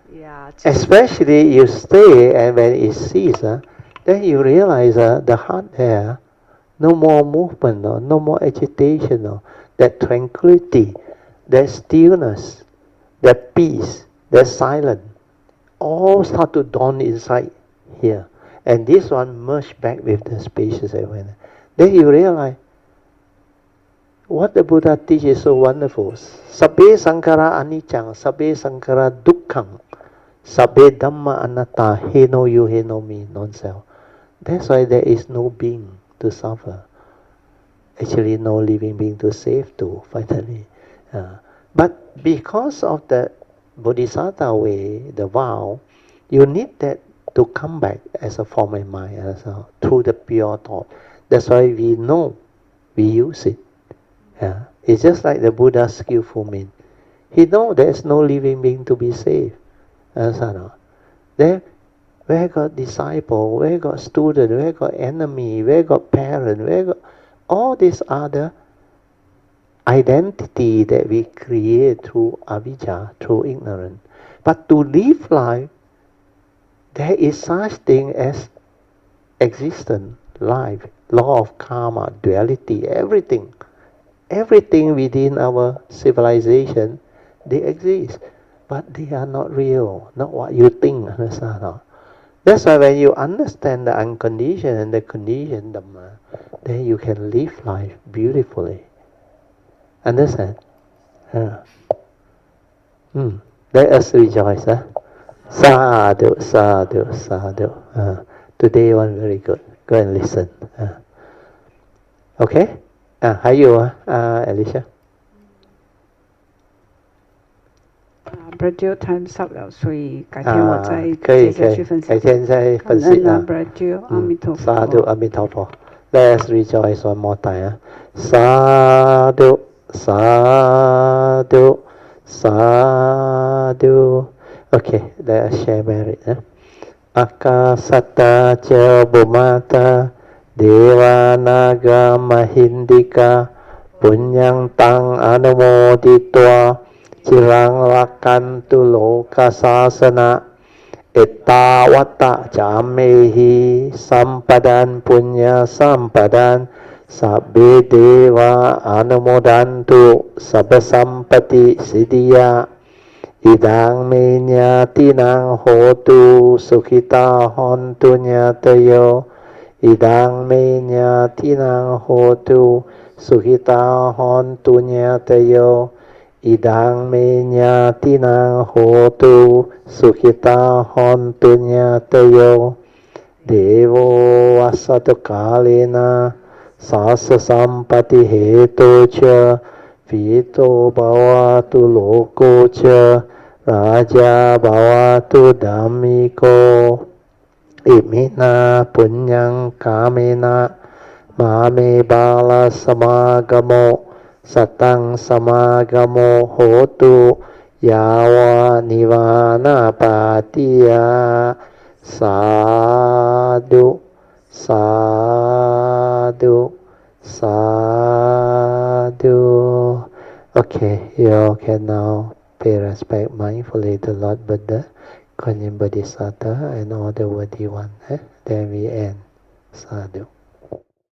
Speaker 2: Yeah.
Speaker 1: Especially you stay and when it ceases, then you realize the heart there, no more movement, no more agitation, that tranquility, that stillness, that peace, that silence, all start to dawn inside here. And this one merge back with the spacious awareness. Then you realize, what the Buddha teaches is so wonderful. Sabbe sankhara anicca, sabbe sankhara dukkham, sabbe dhamma anatta, he no you, he no me, non-self. That's why there is no being to suffer. Actually, no living being to save to, finally. But because of the Bodhisattva way, the vow, you need that to come back as a form of mind, through the pure thought. That's why we know, we use it. It's just like the Buddha's skillful means. He knows there's no living being to be saved. Then, where got disciple, where got student, where got enemy, where got parent, where got all these other identity that we create through avijja, through ignorance. But to live life, there is such thing as existence, life, law of karma, duality, everything. Everything within our civilization, they exist, but they are not real, not what you think. That's why when you understand the unconditioned and the conditioned Dhamma, then you can live life beautifully. Understand? Let us rejoice. Sadhu, sadhu, sadhu. Today one very good. Go and listen. Okay? 还有Alicia?
Speaker 2: Radio time's up 了，所以改天我再接下去分享。
Speaker 1: 改天再分析
Speaker 2: Radio 阿弥陀佛。
Speaker 1: Sadhu, 阿弥陀佛。Let us rejoice one more time. Sadhu, sadhu, sadhu. Okay, let us share merit. Akasata ca bhumata Deva naga mahindika Punyang tang anumoditwa Cirang lakantu loka sasana Ettawata jamehi Sampadan punya sampadan Sabbe deva anumodantu Sabba sampati siddhya Idang me nyatinang hotu Sukhita hontu nyatayo Idang me nyatinang hotu Sukhita hontu nyatayo Idang me nyatinang hotu Sukhita hontu nyatayo Devo vasatu kalena Sasa sampati heto ca Vito bhavatu loko ca Raja bhavatu dhammiko Imina punyang kamena Mame bala samagamo Satang samagamo hotu Yawa nivana patiya Sadhu Sadhu Sadhu. Okay, you can now pay respect mindfully to Lord Buddha, Kuan Yin Bodhisattva, and all the worthy ones. Then we end. Sadhu.